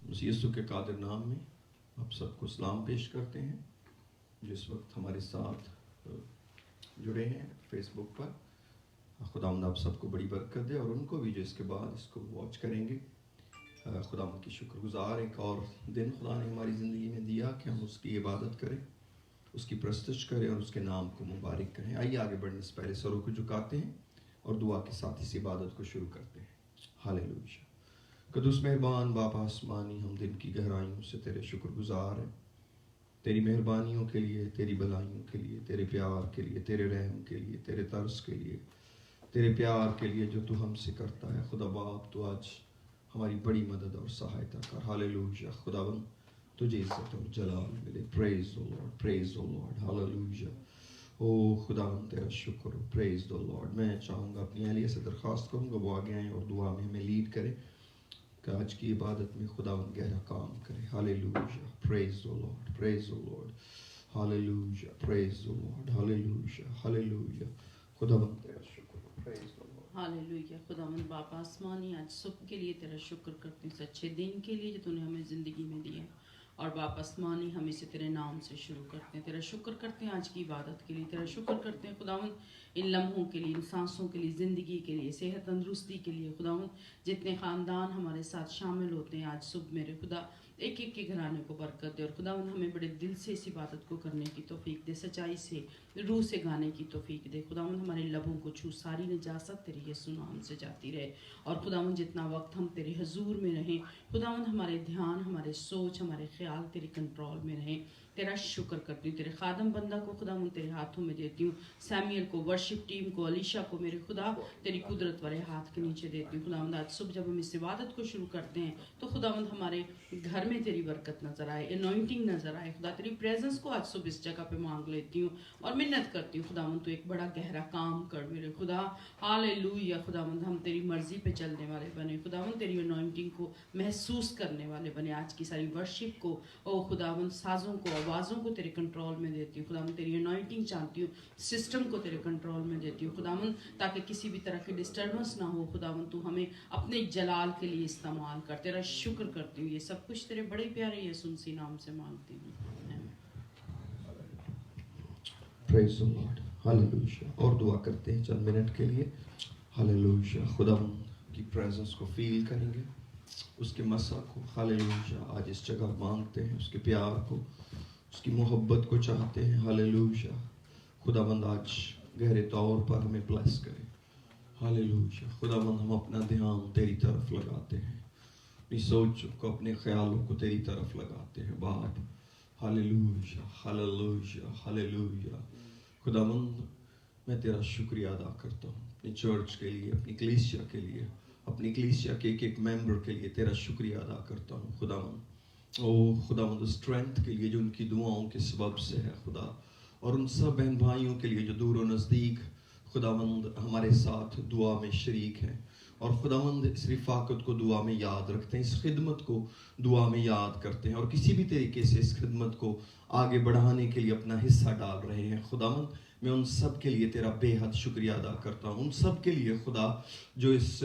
مسیح یسوع کے قادر نام میں آپ سب کو سلام پیش کرتے ہیں جو اس وقت ہمارے ساتھ جڑے ہیں فیس بک پر. خداوند آپ سب کو بڑی برکت دے اور ان کو بھی جو اس کے بعد اس کو واچ کریں گے. خداوند کی شکر گزار ایک اور دن خدا نے ہماری زندگی میں دیا کہ ہم اس کی عبادت کریں, اس کی پرستش کریں اور اس کے نام کو مبارک کریں. آئیے آگے بڑھنے سے پہلے سروں کو جھکاتے ہیں اور دعا کے ساتھ اس عبادت کو شروع کرتے ہیں. ہاللیلویا. قدوس مہربان باپ آسمانی, ہم دن کی گہرائیوں سے تیرے شکر گزار ہیں, تیری مہربانیوں کے لیے, تیری بلائیوں کے لیے, تیرے پیار کے لیے, تیرے رحم کے لیے, تیرے ترس کے لیے, تیرے پیار کے لیے جو تو ہم سے کرتا ہے. خدا باپ تو آج ہماری بڑی مدد اور سہایتا کر. ہاللیلویا. خداوند تجھے عزت اور جلال ملے. پریز دی لارڈ, پریز دی لارڈ. ہاللیلویا. او خداوند تیرا شکر, پریز دی لارڈ. میں چاہوں گا اپنی اہلیہ سے درخواست کروں گا وہ آگے آئیں اور دعا میں ہمیں لیڈ کرے کہ آج کی عبادت میں خداوند گہرا کام کرے. ہاللیلویا. پریز دی لارڈ, پریز دی لارڈ. ہاللیلویا. پریز دی لارڈ. ہاللیلویا. ہاللیلویا. خداوند تیرا شکر, پریز دی لارڈ. ہاللیلویا. خداوند باپ آسمانی, آج صبح کے لیے تیرا شکر کرتے ہیں, اس اچھے دن کے لیے جو تو نے ہمیں زندگی میں دی ہے. اور باپ آسمانی, ہم اسے تیرے نام سے شروع کرتے ہیں. تیرا شکر کرتے ہیں آج کی عبادت کے لیے. تیرا شکر کرتے ہیں خداوند ان لمحوں کے لیے, ان سانسوں کے لیے, زندگی کے لیے, صحت تندرستی کے لیے. خداوند جتنے خاندان ہمارے ساتھ شامل ہوتے ہیں آج صبح میرے خدا, ایک ایک کے گھرانے کو برکت دے. اور خداوند ہمیں بڑے دل سے اس عبادت کو کرنے کی توفیق دے, سچائی سے, روح سے گانے کی توفیق دے. خداوند ہمارے لبوں کو چھو, ساری نجاست تیرے یسوع نام سے جاتی رہے. اور خداوند جتنا وقت ہم تیرے حضور میں رہیں, خداوند ہمارے دھیان, ہمارے سوچ, ہمارے خیال تیرے کنٹرول میں رہیں. تیرا شکر کرتی ہوں. تیرے خادم بندہ کو خداوند تیرے ہاتھوں میں دیتی ہوں. سیمیل کو, ورشپ ٹیم کو, علیشا کو میرے خدا تیری قدرت والے ہاتھ کے نیچے دیتی ہوں. خداوند آج صبح جب ہم اس عبادت کو شروع کرتے ہیں تو خداوند ہمارے گھر میں تیری برکت نظر آئے, انوائنٹنگ نظر آئے. خدا تیری پریزنس کو آج صبح اس جگہ پہ مانگ لیتی ہوں اور منت کرتی ہوں. خداوند تو ایک بڑا گہرا کام کر میرے خدا. ہاللیلویا. خداوند ہم تیری مرضی پہ چلنے والے بنے. خداوند تیری انوائنٹنگ کو محسوس کرنے والے بنے. آج کی ساری ورشپ کو, او خداوند سازوں کو, آوازوں کو تیرے کنٹرول میں دیتی ہوں. خداوند تیری انوائنٹنگ چاہتی ہوں, سسٹم کو تیرے کنٹرول میں دیتی ہوں. خداوند تاکہ کسی بھی طرح کی ڈسٹربنس نہ ہو. خداوند تو ہمیں اپنے جلال کے لیے استعمال کر. تیرا شکر کرتی ہوں. یہ سب کچھ تیرے بڑے پیارے یسوع مسیح نام سے مانگتی ہوں. پریز دی لارڈ. ہاللیلویا. اور دعا کرتے ہیں چند منٹ کے لیے. ہاللیلویا. خداوند کی پریزنس کو فیل کریں گے, اس کے مسا کو. ہاللیلویا. آج اس جگہ مانگتے ہیں اس کے پیار کو, اس کی محبت کو چاہتے ہیں. ہاللیلویا. خداوند آج گہرے طور پر ہمیں بلیس کرے. ہاللیلویا. خداوند ہم اپنا دھیان تیری طرف لگاتے ہیں, اپنی سوچ کو, اپنے خیالوں کو تیری طرف لگاتے ہیں باپ. ہاللیلویا. ہاللیلویا. ہاللیلویا. خداوند میں تیرا شکریہ ادا کرتا ہوں اپنی چرچ کے لیے, اپنی کلیسیا کے لیے, اپنی کلیسیا کے ایک ایک ممبر کے لیے تیرا شکریہ ادا کرتا ہوں. خداوند او خداوند اسٹرینتھ کے لیے جو ان کی دعاؤں کے سبب سے ہے خدا, اور ان سب بہن بھائیوں کے لیے جو دور و نزدیک خداوند ہمارے ساتھ دعا میں شریک ہیں, اور خداوند اس رفاقت کو دعا میں یاد رکھتے ہیں, اس خدمت کو دعا میں یاد کرتے ہیں, اور کسی بھی طریقے سے اس خدمت کو آگے بڑھانے کے لیے اپنا حصہ ڈال رہے ہیں. خداوند میں ان سب کے لیے تیرا بے حد شکریہ ادا کرتا ہوں. ان سب کے لیے خدا جو اس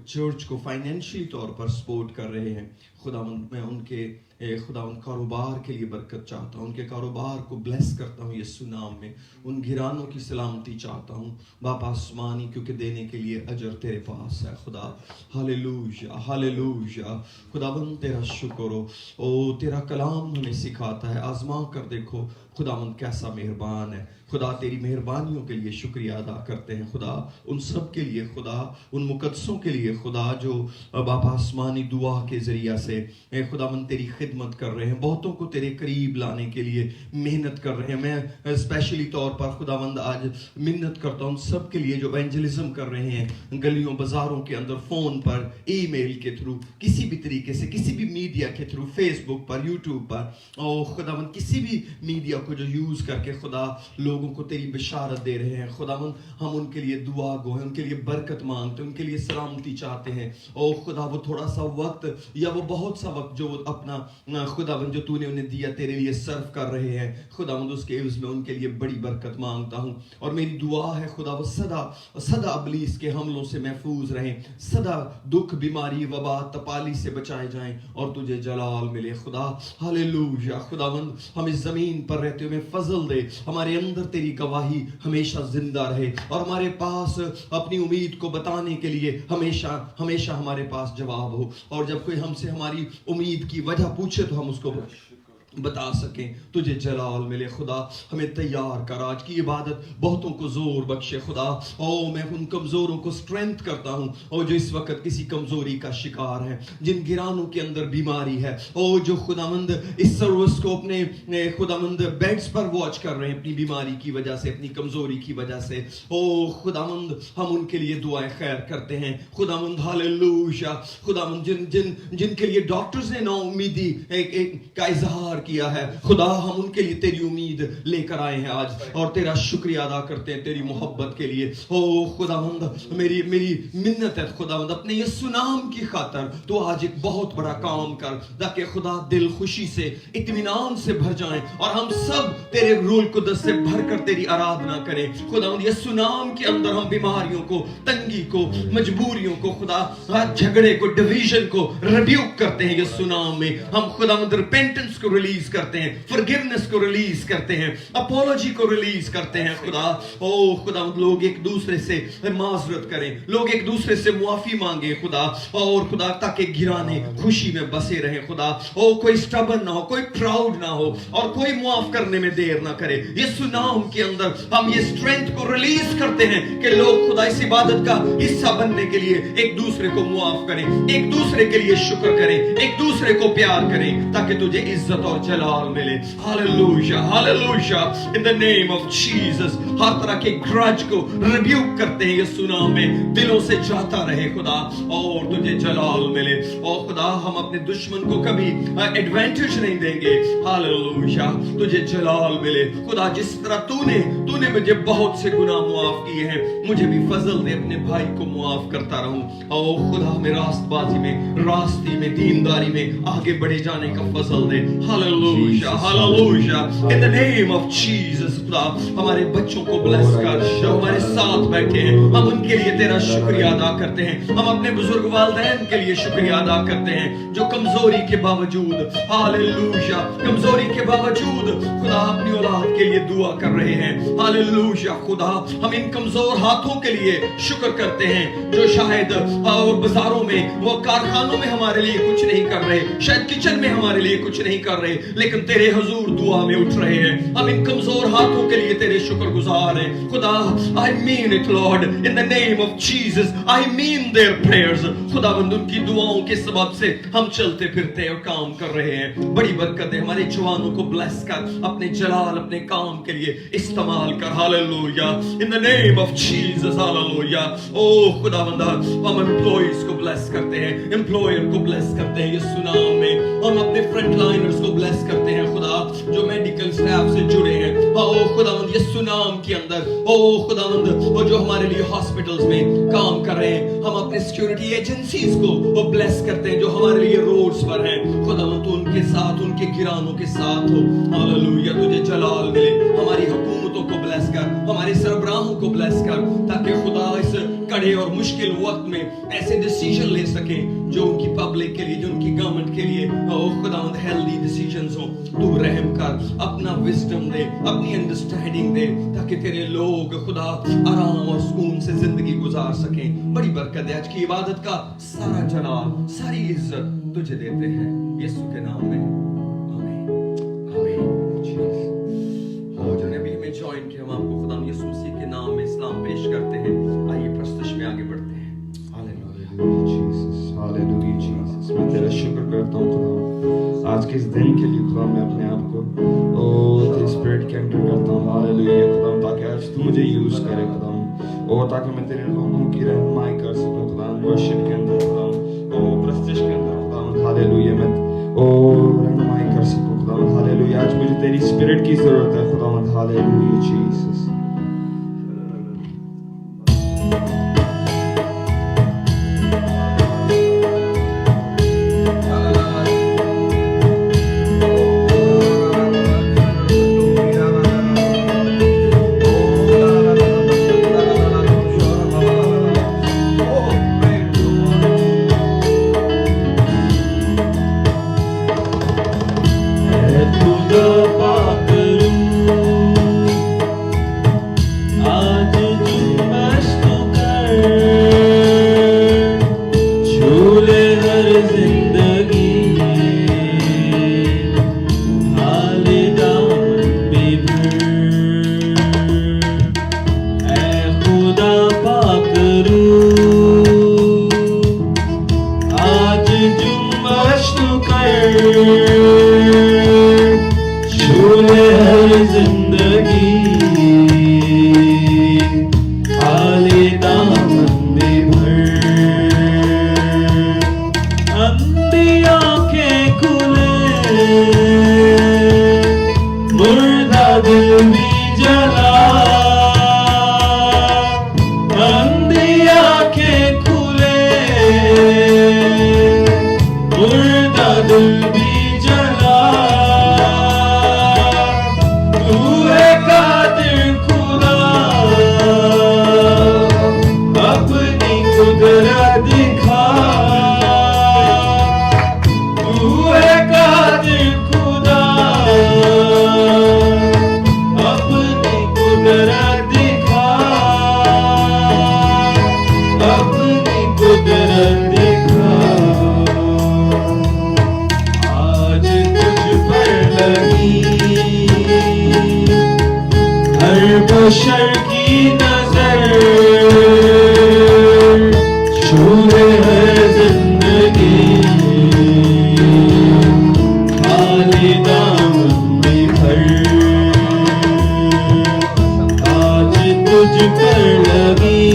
چرچ کو فائنینشلی طور پر سپورٹ کر رہے ہیں. خداوند میں ان کے خداوند کاروبار کے لیے برکت چاہتا ہوں, ان کے کاروبار کو بلیس کرتا ہوں یسوع نام میں. ان گھرانوں کی سلامتی چاہتا ہوں باپ آسمانی, کیونکہ دینے کے لیے اجر تیرے پاس ہے خدا. ہاللیلویا. ہاللیلویا. خداوند تیرا شکر ہو. او تیرا کلام ہمیں سکھاتا ہے, آزما کر دیکھو خداوند کیسا مہربان ہے. خدا تیری مہربانیوں کے لیے شکریہ ادا کرتے ہیں خدا. ان سب کے لیے خدا, ان مقدسوں کے لیے خدا جو باپ آسمانی دعا کے ذریعہ سے اے خداوند تیری خدمت کر رہے ہیں, بہتوں کو تیرے قریب لانے کے لیے محنت کر رہے ہیں. میں اسپیشلی طور پر خداوند آج محنت کرتا ہوں سب کے لیے جو ایونجلزم کر رہے ہیں, گلیوں بازاروں کے اندر, فون پر, ای میل کے تھرو, کسی بھی طریقے سے, کسی بھی میڈیا کے تھرو, فیس بک پر, یوٹیوب پر, او خداوند کسی بھی میڈیا کو جو یوز کر کے خدا لوگوں کو تیری بشارت دے رہے ہیں. خداوند ہم ان کے لیے دعا گو ہیں, ان کے لیے برکت مانگتے ہیں, ان کے لیے سلامتی چاہتے ہیں. او خدا وہ تھوڑا سا وقت یا وہ بہت سا وقت جو وہ اپنا खुदावंद जो तूने उन्हें दिया तेरे लिए सर्व कर रहे हैं खुदावंद, उसके एवज में उनके लिए बड़ी बरकत मांगता हूँ। और मेरी दुआ है खुदावंद सदा सदा इब्लीस के हमलों से महफूज रहें, सदा दुख बीमारी वबा तपाली से बचाए जाएं और तुझे जलाल मिले खुदा। हालेलुया। खुदावंद हम इस जमीन पर रहते हुए फजल दे, हमारे अंदर तेरी गवाही हमेशा जिंदा रहे और हमारे पास अपनी उम्मीद को बताने के लिए हमेशा हमेशा हमारे पास जवाब हो। और जब कोई हमसे हमारी उम्मीद की वजह पूछे तो हम उसको बता सकें। तुझे जलाल मिले खुदा। हमें तैयार कर आज की इबादत, बहुतों को जोर बख्शे खुदा। ओ मैं उन कमजोरों को स्ट्रेंथ करता हूँ और जो इस वक्त किसी कमजोरी का शिकार है, जिन गिरानों के अंदर बीमारी है, ओ जो खुदावंद इस सर्विस को अपने खुदावंद बेड्स पर वॉच कर रहे हैं अपनी बीमारी की वजह से, अपनी कमजोरी की वजह से, ओ खुदावंद हम उनके लिए दुआएं खैर करते हैं खुदावंद। हालेलुया। खुदावंद जिन जिन जिनके लिए डॉक्टर्स ने नाउमीदी का इजहार किया है खुदा, हम उनके लिए तेरी उम्मीद लेकर आए हैं आज और तेरा शुक्रिया अदा करते हैं तेरी मोहब्बत के लिए। ओ खुदावंद मेरी मिन्नत है खुदावंद, अपने यीशु नाम की खातर तो आज एक बहुत बड़ा काम कर ताकि खुदा दिल खुशी से इत्मीनान से भर जाएं और हम सब तेरे रूल कुदस से भरकर तेरी आराधना करें खुदावंद। यीशु नाम के अंदर हम बीमारियों को, तंगी को, मजबूरियों को खुदा, झगड़े को, डिवीजन को रिब्यूक करते हैं यीशु नाम में। हम खुदावंद रिपेंटेंस को रिलीज करते हैं, फॉरगिवनेस को रिलीज करते हैं, अपॉलॉजी को रिलीज करते हैं खुदा। ओ खुदा लोग एक दूसरे से माजरत करें, लोग एक दूसरे से मुआफी मांगे खुदा, और खुदा ताकि गिराने खुशी में बसे रहे खुदा। ओ कोई स्टबर्न ना हो, कोई प्राउड ना हो और कोई मुआफ करने में देर ना करे। यीशु नाम के अंदर हम ये स्ट्रेंथ को रिलीज करते हैं कि लोग खुदा इस इबादत का हिस्सा बनने के लिए एक दूसरे को मुआफ करें, एक दूसरे के लिए शुक्र करें, एक दूसरे को प्यार करें ताकि तुझे इज्जत और जलाल मिले। Hallelujah hallelujah. In the name of Jesus हर तरह के ग्रज को रिब्यूक करते हैं यीशु नाम में, दिलों से जाता रहे खुदा और तुझे जलाल मिले। और खुदा हम अपने दुश्मन को कभी एडवांटेज नहीं देंगे। हालेलुया। तुझे जलाल मिले खुदा। जिस तरह तूने मुझे बहुत से गुनाह मुआफ किए हैं, मुझे भी फजल दे अपने भाई को मुआफ करता रहूं। और खुदा में रास्तबाजी में, रास्ते में, दीनदारी में आगे बढ़े जाने का फजल दे। Hallelujah hallelujah. In the name of Jesus खुदा हमारे बच्चों को ब्लेस कर जो हमारे साथ बैठे हैं, हम उनके लिए तेरा शुक्रिया अदा करते हैं। हम अपने बुजुर्ग वालिदैन के लिए शुक्रिया अदा करते हैं जो कमजोरी के बावजूद, हालेलुया, कमजोरी के बावजूद खुदा अपनी औलाद के लिए दुआ कर रहे हैं। हालेलुया। खुदा हम इन कमजोर हाथों के लिए शुक्र करते हैं जो शायद और बाजारों में, वो कारखानों में हमारे लिए कुछ नहीं कर रहे, शायद किचन में हमारे लिए कुछ नहीं कर रहे, लेकिन तेरे हुजूर दुआ में उठ रहे हैं। हम इन कमजोर हाथों के लिए तेरे शुक्रगुजार हैं खुदा। I mean it Lord, in the name of Jesus I mean their prayers. खुदावंद उनकी दुआओं के सबब से हम चलते फिरते और काम कर रहे हैं। बड़ी बरकत है। हमारे जवानों को ब्लेस कर, अपने जलाल अपने काम के लिए इस्तेमाल कर। Hallelujah. In the name of Jesus hallelujah. ओ खुदावंद हम एम्प्लॉइज को ब्लेस करते हैं, एम्प्लॉयर को ब्लेस करते हैं यीशु नाम में। हम अपने फ्रंट लाइनर्स को ब्लेस करते हैं खुदा जो मेडिकल स्टाफ से जुड़े हैं। ओ खुदावंद यीशु नाम के अंदर, ओ खुदावंद वो जो हमारे लिए हॉस्पिटल्स में काम कर रहे हैं, हम अपने सिक्योरिटी एजेंसीज को वो ब्लेस करते हैं जो हमारे लिए रोड्स पर हैं। खुदावंद तू उनके साथ, उनके गिरानों के साथ हो। हालेलुया। तुझे जलाल मिले। हमारी हुकूमतों को ब्लेस कर, हमारे सरबराहों को ब्लेस कर ताकि खुदा इस कड़े और मुश्किल वक्त में ऐसे डिसीजन ले सके जो उनकी पब्लिक के लिए, जो उनकी गवर्नमेंट के लिए खुदावंद हेल्दी डिसीजंस हो। तू रहम कर, अपना विजडम दे, अपनी अंडरस्टैंडिंग दे ताकि तेरे लोग खुदा आराम और सुकून से जिंदगी गुजार सकें। बड़ी बरकत है। आज की इबादत का सारा जलाल, सारी इज्जत तुझे देते हैं यीशु के नाम में। आमीन आमीन। और जो ने अभी हमें ज्वाइन किया, हम आपको खुदा यीशु मसीह के नाम में सलाम पेश करते हैं। आइए प्रस्तुति में आगे बढ़ते हैं। Hallelujah Jesus, hallelujah Jesus. मैं तेरा शुक्र करता हूँ खुदा आज के इस दिन के लिए। खुदा मैं अपने आप को तेरे स्पिरिट के अंडर करता हूँ। हालेलुया खुदा, ताकि आज तू मुझे यूज करे खुदा, और ताकि मैं तेरे लोगों की रहनुमाई कर सकूँ खुदा, वर्शिप के अंदर खुदा, प्रस्तुति के अंदर खुदा। हालेलुया मैं रहनुमाई कर सकूँ खुदा। हालेलुया। आज मुझे तेरी स्पिरिट की जरूरत है खुदा। Hallelujah Jesus. زندگی حال دامن میں بھر اے خدا پاک روح آج جنبش تو کر چھولے ہر زندگی حال دامن میں بھر اندھی آنکھیں کھلے مردہ دل بھی جلا اندھی آنکھیں کھلے مردہ دل بھی جلا تو ہے قادر خدا اپنی قدرت دکھا تو ہے قادر خدا اپنی قدرت دکھا اپنی قدرت دکھا آج تجھ پر لگی ہر بشر کی نظر چھوڑے ہر زندگی خالی دامن میں بھر آج تجھ پر لگی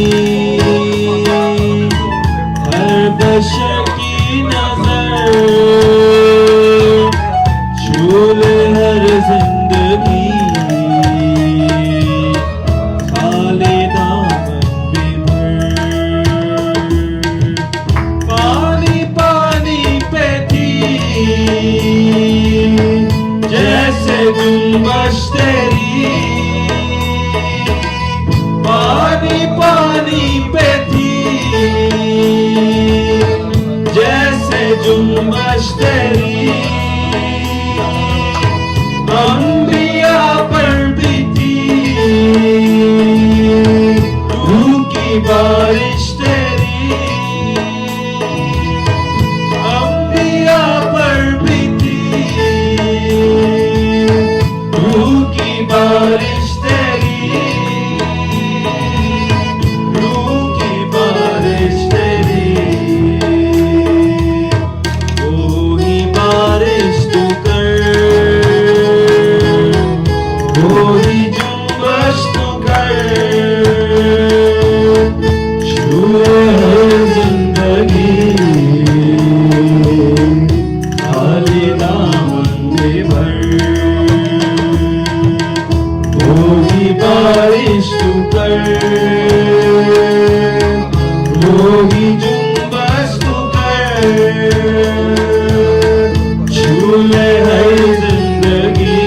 ہر بشر کی نظر چھوڑے ہر زندگی خالی دامن میں بھر پانی پانی پہ تھی جیسے جنبش تیری پانی پانی پہ تھی جیسے جنبش تیری انبیاء پر بھی تھی روح کی بارش تیری انبیاء پر بھی تھی روح کی بارش تیری روح کی بارش تیری وہی بارش تو کر وہی جنبش تو کر چھوئے ہر زندگی خالی دامن میں بھر وہی بارش تو کر وہی جنبش تو کر چھولے ہر زندگی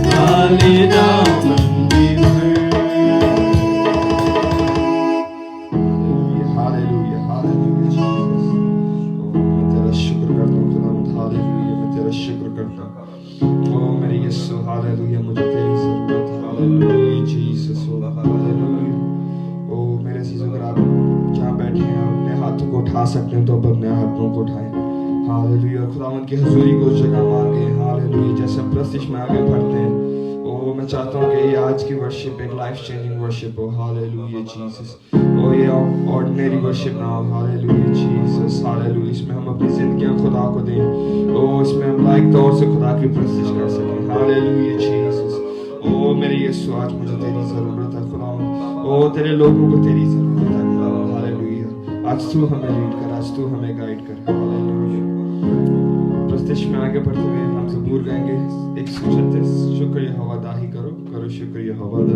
خالی دامن میں بھر Hallelujah, hallelujah, Jesus. میں تیرا شکر کرتا ہوں خداوند hallelujah میں تیرا شکر کرتا ہوں میرے یسوع hallelujah مجھے تیری ضرورت ہے hallelujah Jesus hallelujah میرے عزیز اگر آپ جہاں بیٹھے ہیں آپ اپنے ہاتھوں کو اٹھا سکتے ہیں تو آپ اپنے ہاتھوں کو اٹھائیں hallelujah اور خداوند کی حضوری کو اس جگہ مانگیں hallelujah جیسے پرستش میں آگے بڑھتے ہیں میں چاہتا ہوں کہ یہ آج کی ورشپ ایک لائف چینجنگ ورشپ ہو hallelujah Jesus یہ آرڈنری ورشپ نہ ہو hallelujah Jesus hallelujah اس میں ہم اپنی زندگیاں خدا کو دیں اس میں ہم لائق طور سے خدا کی پرستش کر سکیں hallelujah Jesus میرے یسوع آج مجھے تیری ضرورت ہے خداوند تیرے لوگوں کو تیری ضرورت ہے خداوند hallelujah آج تو ہمیں لیڈ کر آج تو ہمیں گائیڈ کر hallelujah پرستش میں آگے بڑھتے ہوئے ہم زبور گائیں گے 136 شکر یہوہ داہی کرو شکر یہوہ دا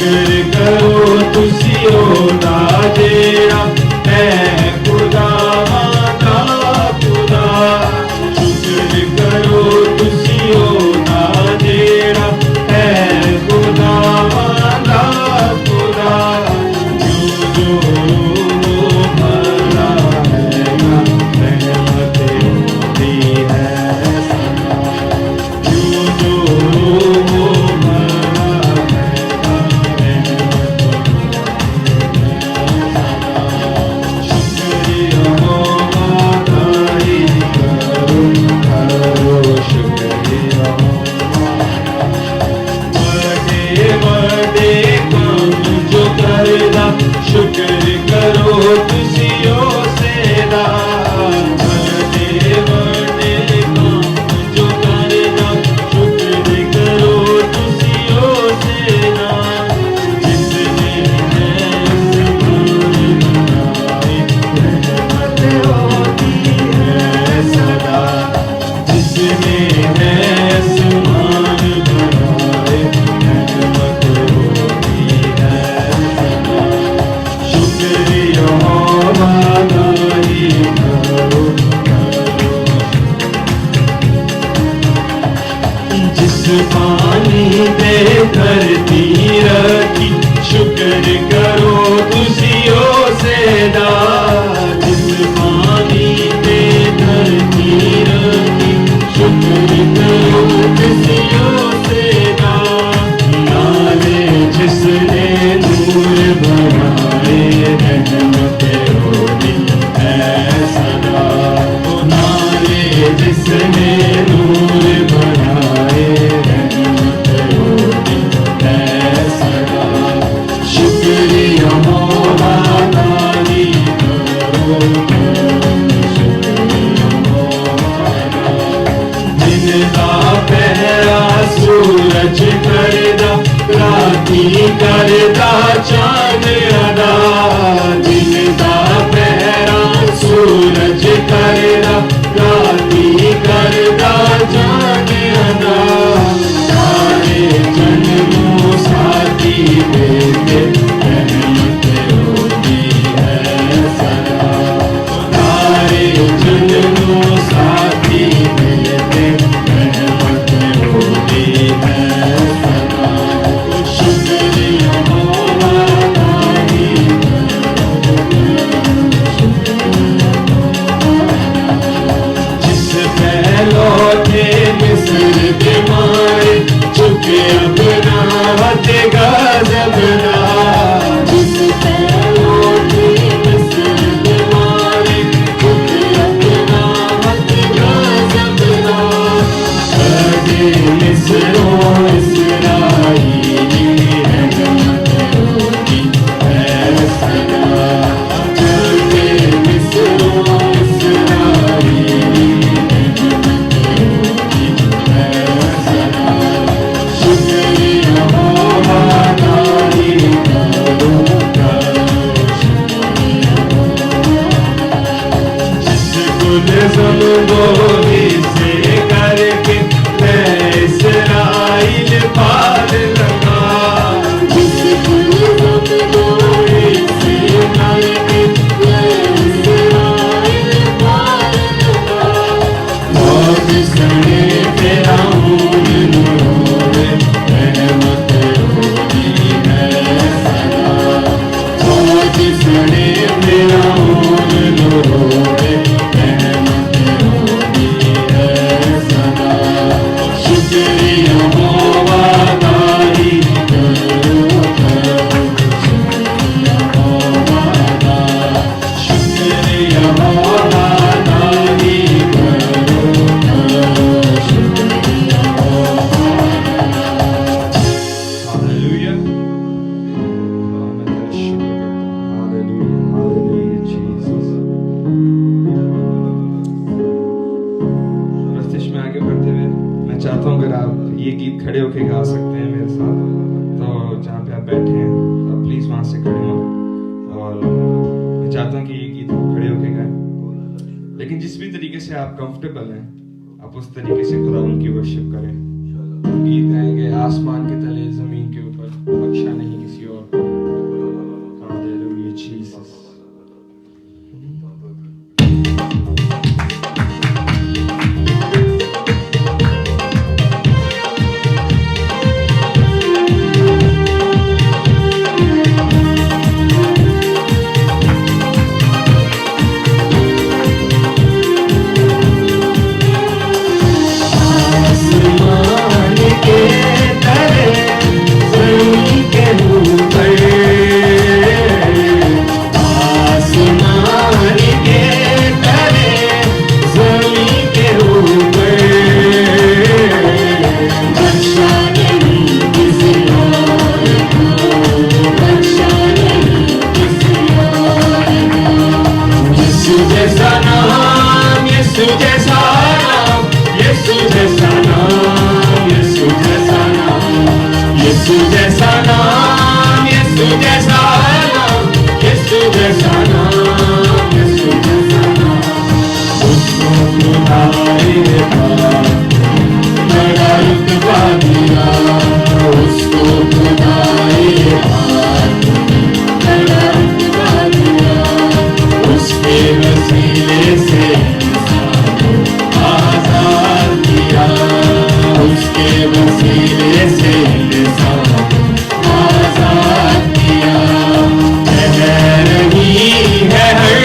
شکر کرو تسیو دا جیڑا ہے خدا دا خدا شکر کرو تسیو دا جیڑا ہے خدا دا خدا جو جو بھلا ہے گا رحمت دی ہے سدا جو جو بھلا ہے گا رحمت شکریہ مادائی کرو کرو شکریہ بڑے بڑے کام جو کردا شکر کرو تسیو سیدا بڑے بڑے کام جو کردا شکر کرو تسیو سیدا جس نے ہے سمان بنائے رحمت ہوتی ہے سدا جس نے ہے سمان بنائے رحمت ہوتی ہے سدا شکریہ مادائی کرو کرو جس پانی دے دھرتی رکھی شکر کرو تسیو سیدا جس پانی دے دھرتی رکھی شکر کرو تسیو سیدا نالے جس نے نور بنائے رحمت ہوتی ہے سدا نالے جس نے نور بنائے رحمت ہوتی ہے سدا شکریہ مادائی کرو شکریہ دن دا پہرا سورج کردا راتی کردا چاند ادا دن دا پہرا سورج کردا راتی کردا چاند ادا سارے جنموں ساتھی دیتے رحمت ہوتی ہے سدا سارے جنموں ساتھی دیتے رحمت ہوتی ہے سدا شکریہ مادائی جس پہلو تھے مصر کے مارے چکے اپنا ہاتھ غضب نہ جس پہلو تھے مصر کے مارے چکے اپنا ہاتھ غضب نہ بڑے مصروں اسرائیلی رحمت ہوتی ہے سدا بڑے مصروں اسرائیلی رحمت ہوتی ہے سدا شکریہ مادائی کرو کرو شکریہ جس گل زمبوری سے کر کے میں اسرائیل پال لگا جس گل زمبوری سے کر کے میں اسرائیل پال لگا موج سنے فرعون روئے رحمت ہوتی ہے سدا موج سنے فرعون روئے رحمت ہوتی ہے سدا شکریہ مادائی کرو کرو شکریہ شکریہ مادائی کرو کرو شکریہ Hallelujah. میں تیرا شکر کرتا ہوں. Hallelujah. Hallelujah, Jesus. پرستش میں آگے بڑھتے ہوئے میں چاہتا ہوں اگر آپ یہ گیت کھڑے ہو کے گا سکتے ہیں میرے ساتھ تو جہاں پہ آپ بیٹھے ہیں آپ پلیز وہاں سے کھڑے ہوں اور میں چاہتا ہوں کہ یہ گیت کھڑے ہو کے گائیں لیکن جس بھی طریقے سے آپ کمفرٹیبل ہیں آپ اس طریقے سے خداوند کی ورشپ کریں. گیت گائیں گے آسمان کے تلے زمین کے اوپر بخشا نہیں کسی यीशु जैसा नाम, यीशु जैसा नाम, यीशु जैसा नाम, यीशु जैसा नाम। उसको खुदाए पाक बड़ा रुतबा दिया, उसको खुदाए पाक बड़ा रुतबा दिया। उसके वसीले से आजाद किया, उसके वसीले से आजाद किया। कह रही है हर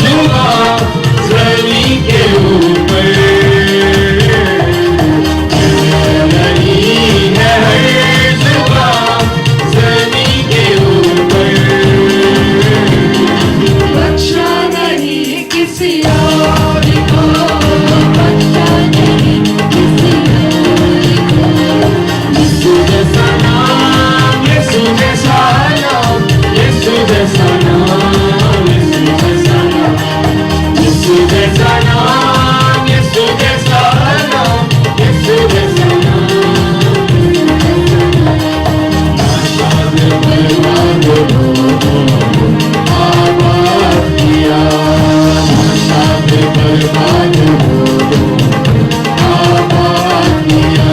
जुबान ज़मीं के ऊपर, कह रही है हर जुबान ज़मीं के ऊपर। बख्शा नहीं किसी और को, बख्शा नहीं किसी और को। यीशु जैसा नाम, यीशु जैसा नाम, यीशु जैसा नाम, यीशु जैसा नाम, यीशु जैसा नाम, यीशु जैसा नाम, यीशु जैसा नाम। नाशाद बर्बाद हो आबाद किया, नाशाद बर्बाद हो आबाद किया।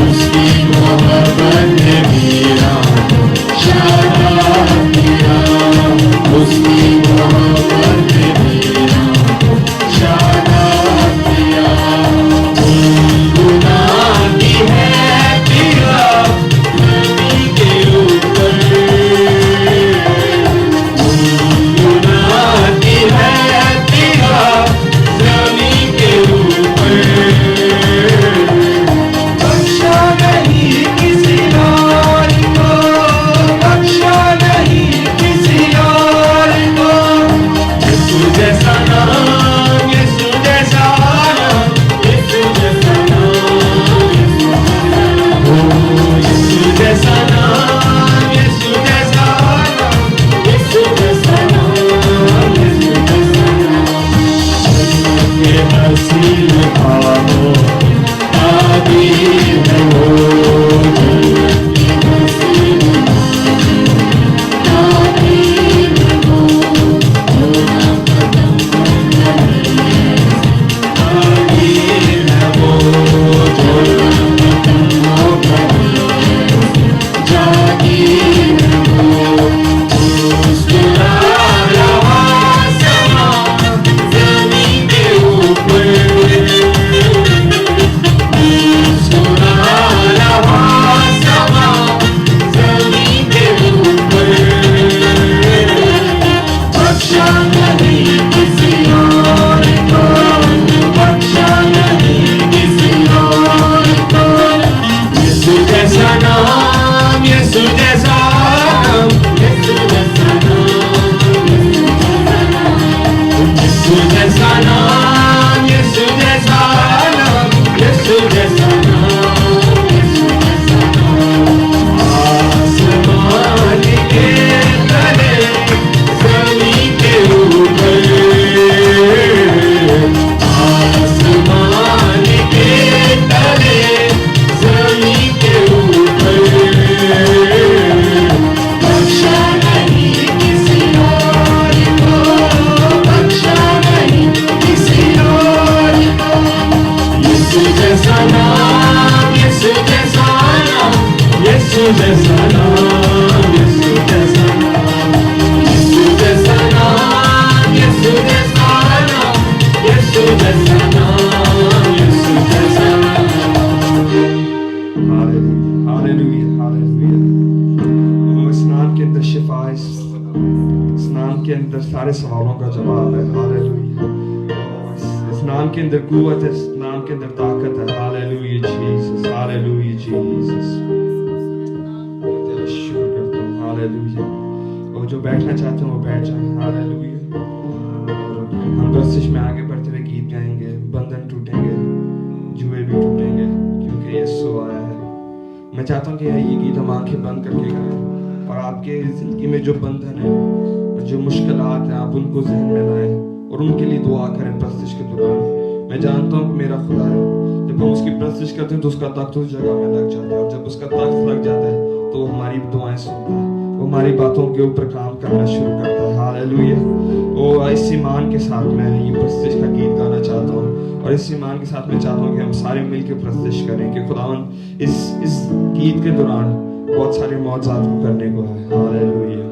उसकी मोहब्बत ने मेरा शादाब किया, उसकी मोहब्बत ने मेरा शादाब किया। गुनाह की है पीड़ा ज़मीं के ऊपर, गुनाह की है पीड़ा ज़मीं के ऊपर। बख्शा नहीं किसी और को, बख्शा नहीं किसी और को। यीशु जैसा नाम, यीशु जैसा नाम, यीशु जैसा नाम, यीशु जैसा नाम, यीशु जैसा नाम, यीशु जैसा नाम, यीशु जैसा नाम। के हसीन खामो आदि है वो, के हसीन आदि है वो, जो ना कदम करे, आदि है वो, जो ना कदम करे, जागी है वो। मुस्कुरा रहा समा ज़मीं के ऊपर, मुस्कुरा रहा समा ज़मीं के ऊपर। बख्शा नहीं किसी और को, बख्शा नहीं किसी और को। यीशु जैसा नाम, यीशु जैसा नाम, यीशु जैसा नाम, यीशु जैसा नाम, यीशु जैसा नाम, यीशु जैसा नाम, यीशु जैसा नाम। आसमान के तले ज़मीं के ऊपर, आसमान के तले ज़मीं के ऊपर। बख्शा नहीं किसी और को, बख्शा नहीं किसी और को। यीशु जैसा नाम, यीशु जैसा नाम, यीशु जैसा नाम, यीशु जैसा नाम, यीशु जैसा नाम, यीशु जैसा नाम, यीशु जैसा नाम, यीशु जैसा नाम। Hallelujah, hallelujah, hallelujah. वो इस नाम के अंदर शिफा है, इस नाम के अंदर सारे सवालों का जवाब है। हालेलुया। इस नाम के अंदर कुव्वत है, इस नाम के अंदर ताकत है। Hallelujah Jesus, hallelujah Jesus. तेरा शुक्र करता हूँ। हालेलुया। और जो बैठना चाहते हैं वो बैठ जाएं। हालेलुया। और हम बरसिश में आगे बढ़ते हुए गीत गाएंगे। बंधन टूटेंगे, जुए भी टूटेंगे, क्योंकि यीशु आया है। मैं चाहता हूँ कि ये गीत हम आंखें बंद करके गाएं और आपके जिंदगी में जो बंधन है, जो मुश्किलात हैं, आप उनको ज़हन में लाएं और उनके लिए दुआ करें प्रस्तुति के दौरान। मैं जानता हूँ कि मेरा खुदा है। जब हम उसकी परस्तिश करते हैं तो उसका तख्त उस जगह में लग जाता है, और जब उसका तख्त लग जाता है तो वो हमारी दुआएं सुनता है, वो हमारी बातों के ऊपर काम करना शुरू करता है। हालेलुया। ओ इस ईमान के साथ मैं ये परस्तिश का गीत गाना चाहता हूँ, और इस ईमान के साथ मैं चाहता हूँ कि हम सारे मिलकर परस्तिश करें कि खुदावन इस गीत के दौरान बहुत सारे मौजज़ात को करने को है। हालेलुया।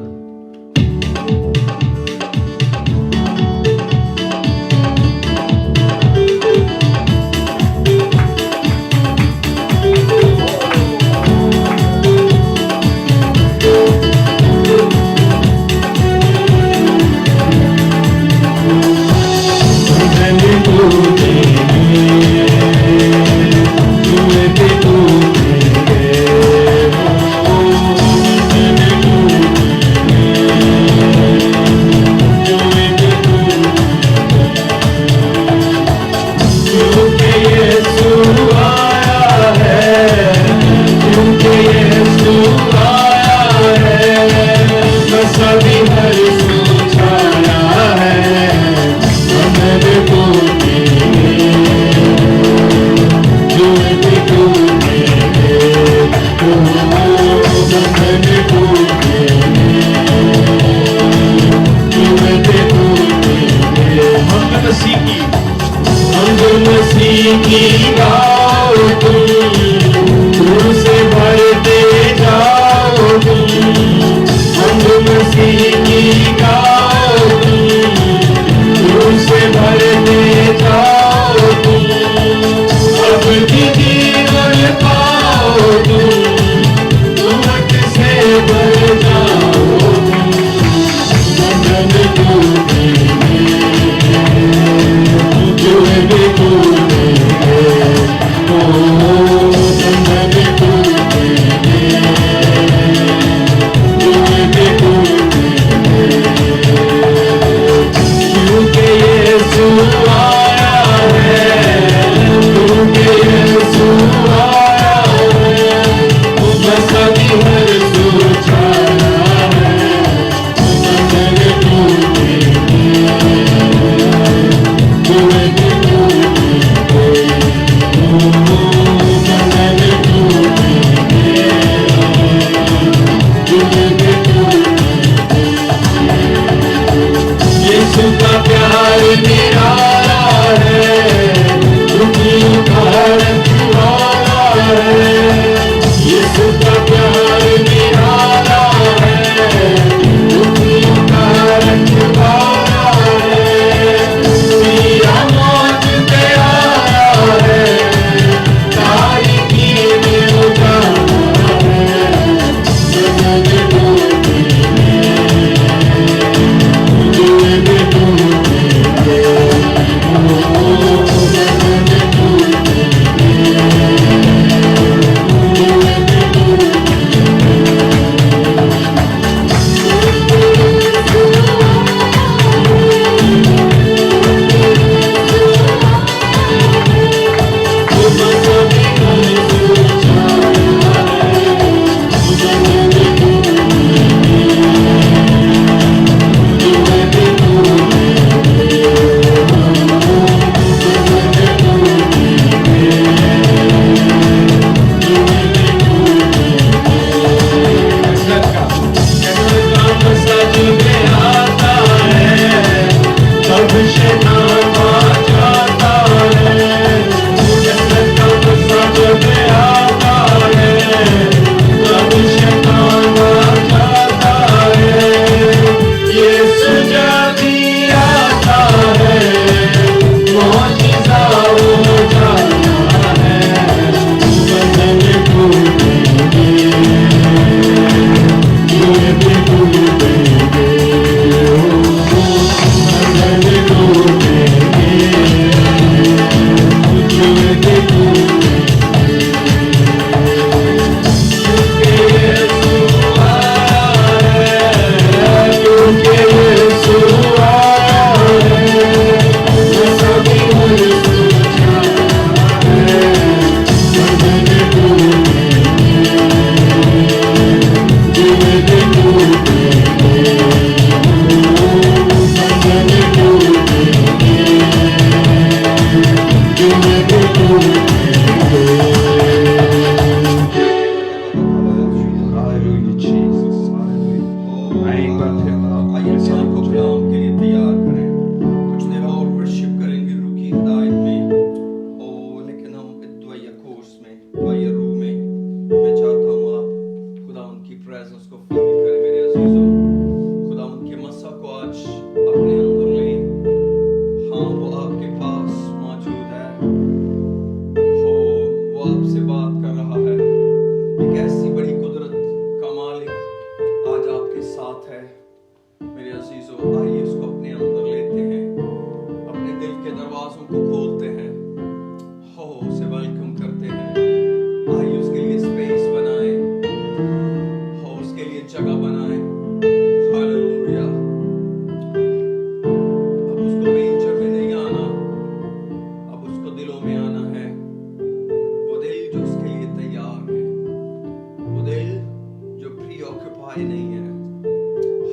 خالی نہیں ہے.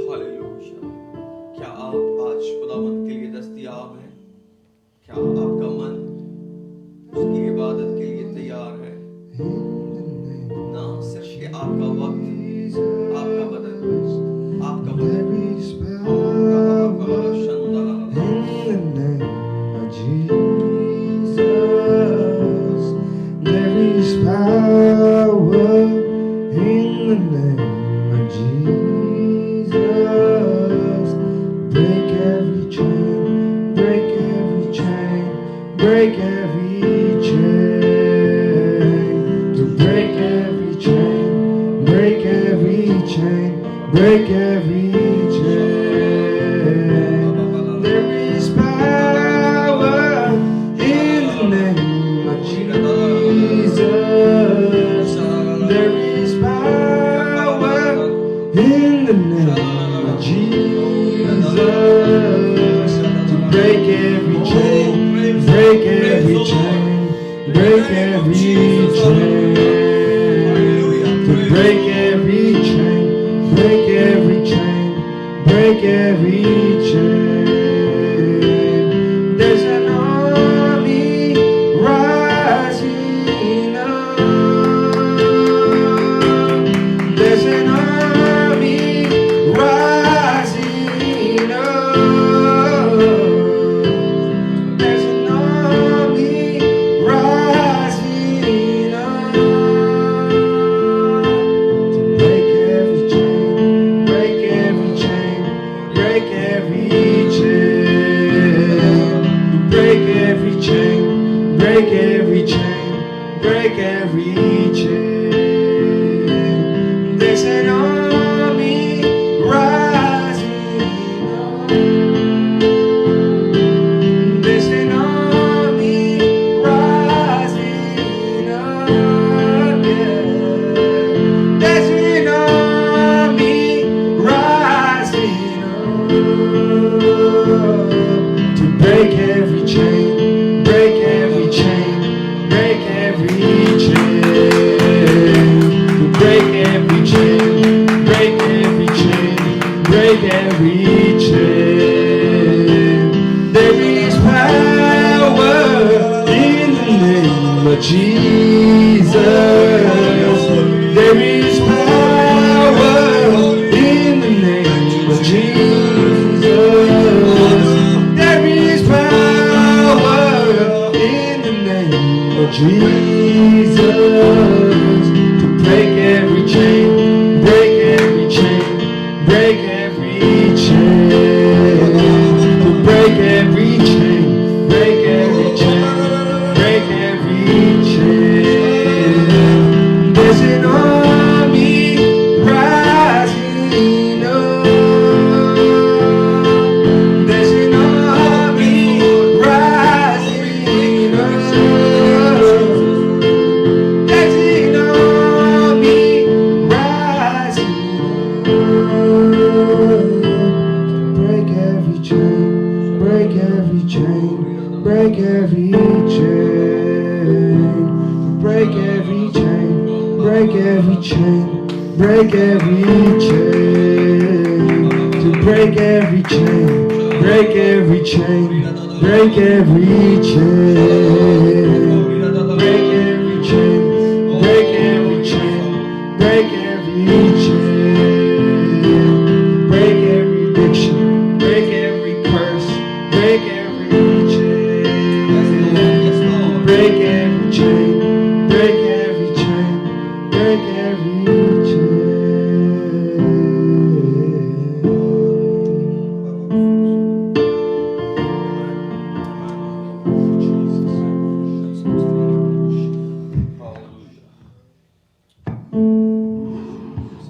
ہاللویا. کیا آپ آج خداوند کے لیے دستیاب ہیں؟ کیا آپ کا من اس کی عبادت کے لیے تیار ہے؟ نہ صرف کہ آپ کا وقت، آپ کا بدن، آپ کا بدن Break every chain, to break every chain, break every chain, break every chain. There is power in the name of Jesus. There is power in the name of Jesus to break every chain. Break every chain, break every chain, to break every chain, break every chain, break every chain. There's an army rising up. There's an army rising up. Break every chain, break every chain. There's an army rising up. There's an army rising up. Yeah. There's an army rising up to break every chain. Break every chain, break every chain, to break every chain, break every chain, break every chain. There is power in the name of Jesus. There is power in the name of Jesus. There is power in the name of Jesus to break every chain, break every chain, break every chain, to break every chain, break every chain, break every chain. There's an army rising up. There's an army rising up. There's an army rising up. Break every chain, break every chain, break every chain, break every chain, break every chain, break every chain, to break every chain, break every chain, break every chain, break every chain, break every chain, break every chain, break every addiction, break every curse, break every chain, break every chain, break every chain, break every chain.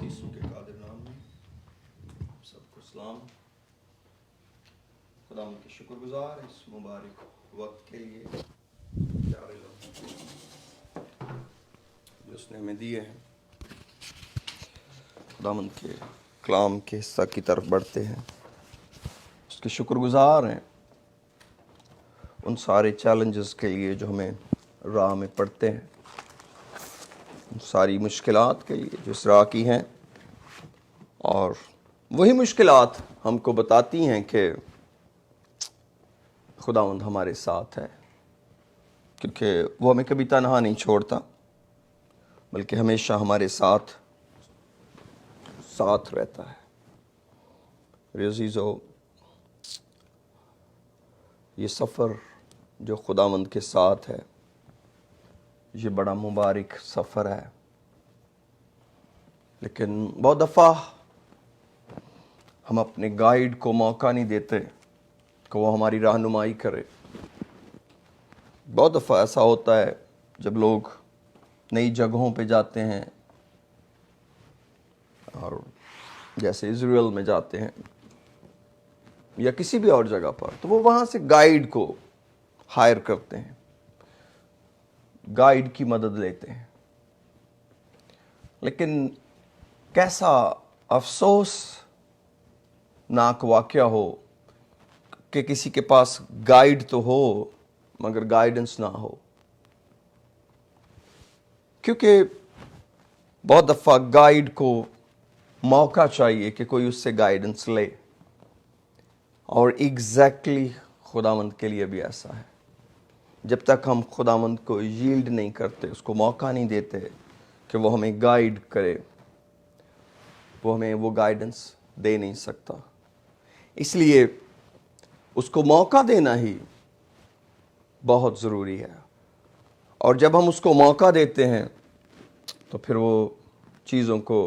یسوع کے قادر نام میں سب کو سلام. خدا ان کے شکر گزار اس مبارک وقت کے لیے، پیارے لمحوں کے لیے جو اس نے ہمیں دیے ہیں. خداوند کے کلام کے حصہ کی طرف بڑھتے ہیں، اس کے شکر گزار ہیں ان سارے چیلنجز کے لیے جو ہمیں راہ میں پڑتے ہیں، ان ساری مشکلات کے لیے جو اس راہ کی ہیں. اور وہی مشکلات ہم کو بتاتی ہیں کہ خداوند ہمارے ساتھ ہے، کیونکہ وہ ہمیں کبھی تنہا نہیں چھوڑتا، بلکہ ہمیشہ ہمارے ساتھ رہتا ہے۔ میرے عزیزو، یہ سفر جو خداوند کے ساتھ ہے، یہ بڑا مبارک سفر ہے، لیکن بہت دفعہ ہم اپنے گائیڈ کو موقع نہیں دیتے کہ وہ ہماری رہنمائی کرے۔ بہت دفعہ ایسا ہوتا ہے جب لوگ نئی جگہوں پہ جاتے ہیں، اور جیسے اسرائیل میں جاتے ہیں یا کسی بھی اور جگہ پر، تو وہ وہاں سے گائیڈ کو ہائر کرتے ہیں، گائیڈ کی مدد لیتے ہیں۔ لیکن کیسا افسوس ناک واقعہ ہو کہ کسی کے پاس گائیڈ تو ہو مگر گائیڈنس نہ ہو، کیونکہ بہت دفعہ گائیڈ کو موقع چاہیے کہ کوئی اس سے گائیڈنس لے، اور ایگزیکٹلی خداوند کے لیے بھی ایسا ہے۔ جب تک ہم خداوند کو ییلڈ نہیں کرتے، اس کو موقع نہیں دیتے کہ وہ ہمیں گائیڈ کرے، وہ ہمیں وہ گائیڈنس دے نہیں سکتا۔ اس لیے اس کو موقع دینا ہی بہت ضروری ہے، اور جب ہم اس کو موقع دیتے ہیں تو پھر وہ چیزوں کو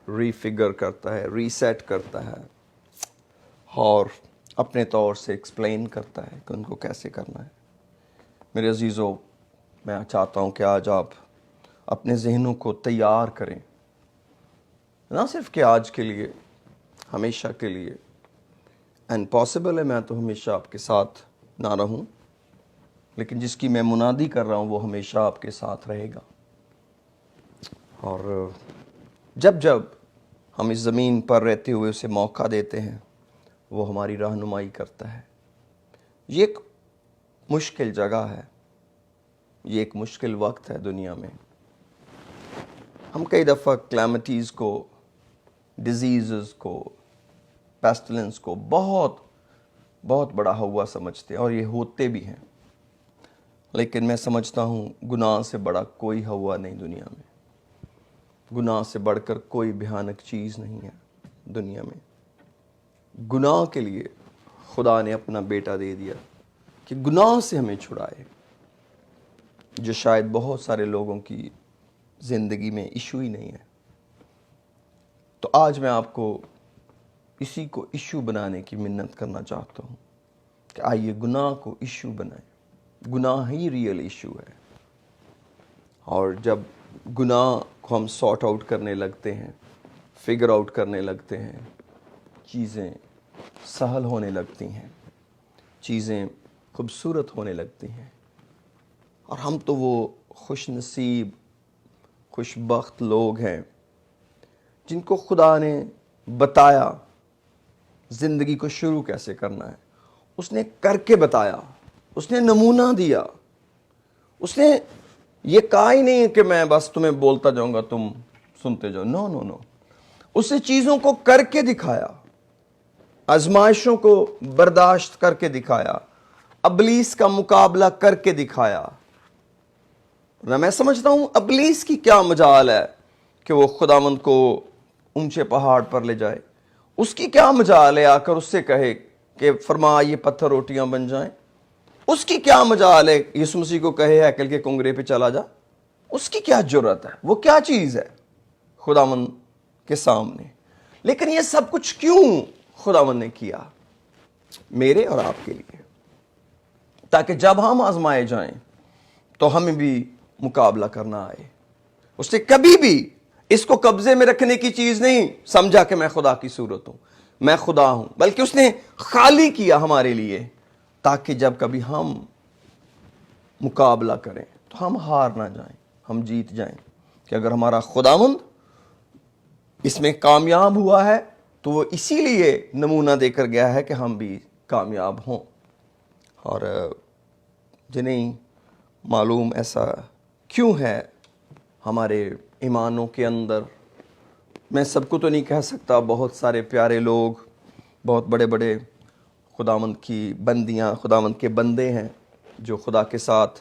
ری فگر کرتا ہے، ری سیٹ کرتا ہے، اور اپنے طور سے ایکسپلین کرتا ہے کہ ان کو کیسے کرنا ہے۔ میرے عزیزو، میں چاہتا ہوں کہ آج آپ اپنے ذہنوں کو تیار کریں، نہ صرف کہ آج کے لیے، ہمیشہ کے لیے۔ اینڈ پاسبل ہے میں تو ہمیشہ آپ کے ساتھ نہ رہوں، لیکن جس کی میں منادی کر رہا ہوں وہ ہمیشہ آپ کے ساتھ رہے گا۔ اور جب جب ہم اس زمین پر رہتے ہوئے اسے موقع دیتے ہیں، وہ ہماری رہنمائی کرتا ہے۔ یہ ایک مشکل جگہ ہے، یہ ایک مشکل وقت ہے دنیا میں۔ ہم کئی دفعہ کلیمٹیز کو، ڈیزیزز کو، پیسٹلنس کو بہت بہت بڑا ہوا سمجھتے ہیں، اور یہ ہوتے بھی ہیں، لیکن میں سمجھتا ہوں گناہ سے بڑا کوئی ہوا نہیں دنیا میں، گناہ سے بڑھ کر کوئی بھیانک چیز نہیں ہے دنیا میں۔ گناہ کے لیے خدا نے اپنا بیٹا دے دیا کہ گناہ سے ہمیں چھڑائے، جو شاید بہت سارے لوگوں کی زندگی میں ایشو ہی نہیں ہے۔ تو آج میں آپ کو اسی کو ایشو بنانے کی منت کرنا چاہتا ہوں کہ آئیے گناہ کو ایشو بنائیں۔ گناہ ہی ریئل ایشو ہے، اور جب گناہ کو ہم سارٹ آؤٹ کرنے لگتے ہیں، فگر آؤٹ کرنے لگتے ہیں، چیزیں سہل ہونے لگتی ہیں، چیزیں خوبصورت ہونے لگتی ہیں، اور ہم تو وہ خوش نصیب، خوش بخت لوگ ہیں جن کو خدا نے بتایا زندگی کو شروع کیسے کرنا ہے۔ اس نے کر کے بتایا، اس نے نمونہ دیا، اس نے یہ کہا ہی نہیں کہ میں بس تمہیں بولتا جاؤں گا تم سنتے جاؤ، نو نو نو، اس نے چیزوں کو کر کے دکھایا، آزمائشوں کو برداشت کر کے دکھایا، ابلیس کا مقابلہ کر کے دکھایا۔ نہ میں سمجھتا ہوں ابلیس کی کیا مجال ہے کہ وہ خداوند کو اونچے پہاڑ پر لے جائے، اس کی کیا مجال ہے آ کر اس سے کہے کہ فرما یہ پتھر روٹیاں بن جائیں، اس کی کیا مجال ہے یسوع مسیح کو کہے ہیکل کے کنگرے پہ چلا جا، اس کی کیا جرت ہے، وہ کیا چیز ہے خداوند کے سامنے۔ لیکن یہ سب کچھ کیوں خداوند نے کیا؟ میرے اور آپ کے لیے، تاکہ جب ہم آزمائے جائیں تو ہمیں بھی مقابلہ کرنا آئے۔ اس نے کبھی بھی اس کو قبضے میں رکھنے کی چیز نہیں سمجھا کہ میں خدا کی صورت ہوں، میں خدا ہوں، بلکہ اس نے خالی کیا ہمارے لیے تاکہ جب کبھی ہم مقابلہ کریں تو ہم ہار نہ جائیں، ہم جیت جائیں، کہ اگر ہمارا خداوند اس میں کامیاب ہوا ہے تو وہ اسی لیے نمونہ دے کر گیا ہے کہ ہم بھی کامیاب ہوں۔ اور جنہیں معلوم ایسا کیوں ہے ہمارے ایمانوں کے اندر میں سب کو تو نہیں کہہ سکتا، بہت سارے پیارے لوگ، بہت بڑے بڑے خداوند کی بندیاں، خداوند کے بندے ہیں جو خدا کے ساتھ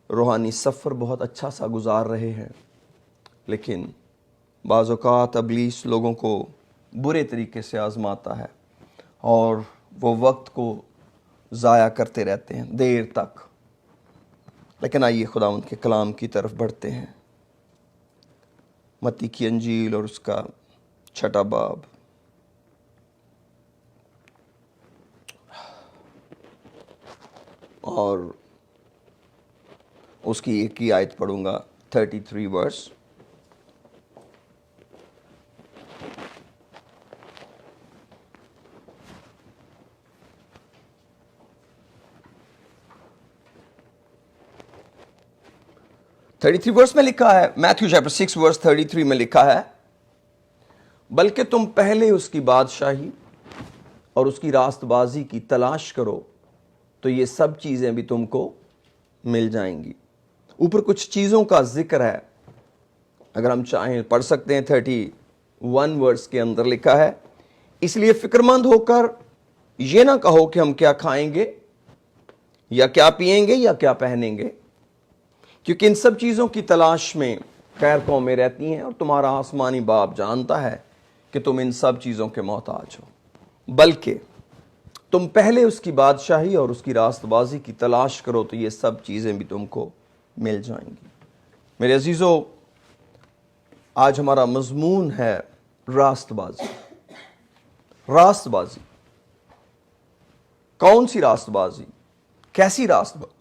روحانی سفر بہت اچھا سا گزار رہے ہیں، لیکن بعض اوقات ابلیس لوگوں کو برے طریقے سے آزماتا ہے اور وہ وقت کو ضائع کرتے رہتے ہیں دیر تک۔ لیکن آئیے خداوند کے کلام کی طرف بڑھتے ہیں۔ متی کی انجیل اور اس کا 6 باب، اور اس کی ایک ہی آیت پڑھوں گا، 33 ورس۔ ورس میں لکھا ہے، میتھیو چیپٹر 6 ورس 33 میں لکھا ہے، بلکہ تم پہلے اس کی بادشاہی اور اس کی راست بازی کی تلاش کرو تو یہ سب چیزیں بھی تم کو مل جائیں گی۔ اوپر کچھ چیزوں کا ذکر ہے، اگر ہم چاہیں پڑھ سکتے ہیں۔ 31 ورس کے اندر لکھا ہے، اس لیے فکر مند ہو کر یہ نہ کہو کہ ہم کیا کھائیں گے یا کیا پئیں گے یا کیا پہنیں گے، کیونکہ ان سب چیزوں کی تلاش میں خیر قومیں رہتی ہیں، اور تمہارا آسمانی باپ جانتا ہے کہ تم ان سب چیزوں کے محتاج ہو۔ بلکہ تم پہلے اس کی بادشاہی اور اس کی راست بازی کی تلاش کرو تو یہ سب چیزیں بھی تم کو مل جائیں گی۔ میرے عزیزو، آج ہمارا مضمون ہے راست بازی۔ راست بازی، کون سی راست بازی؟ کیسی راست بازی؟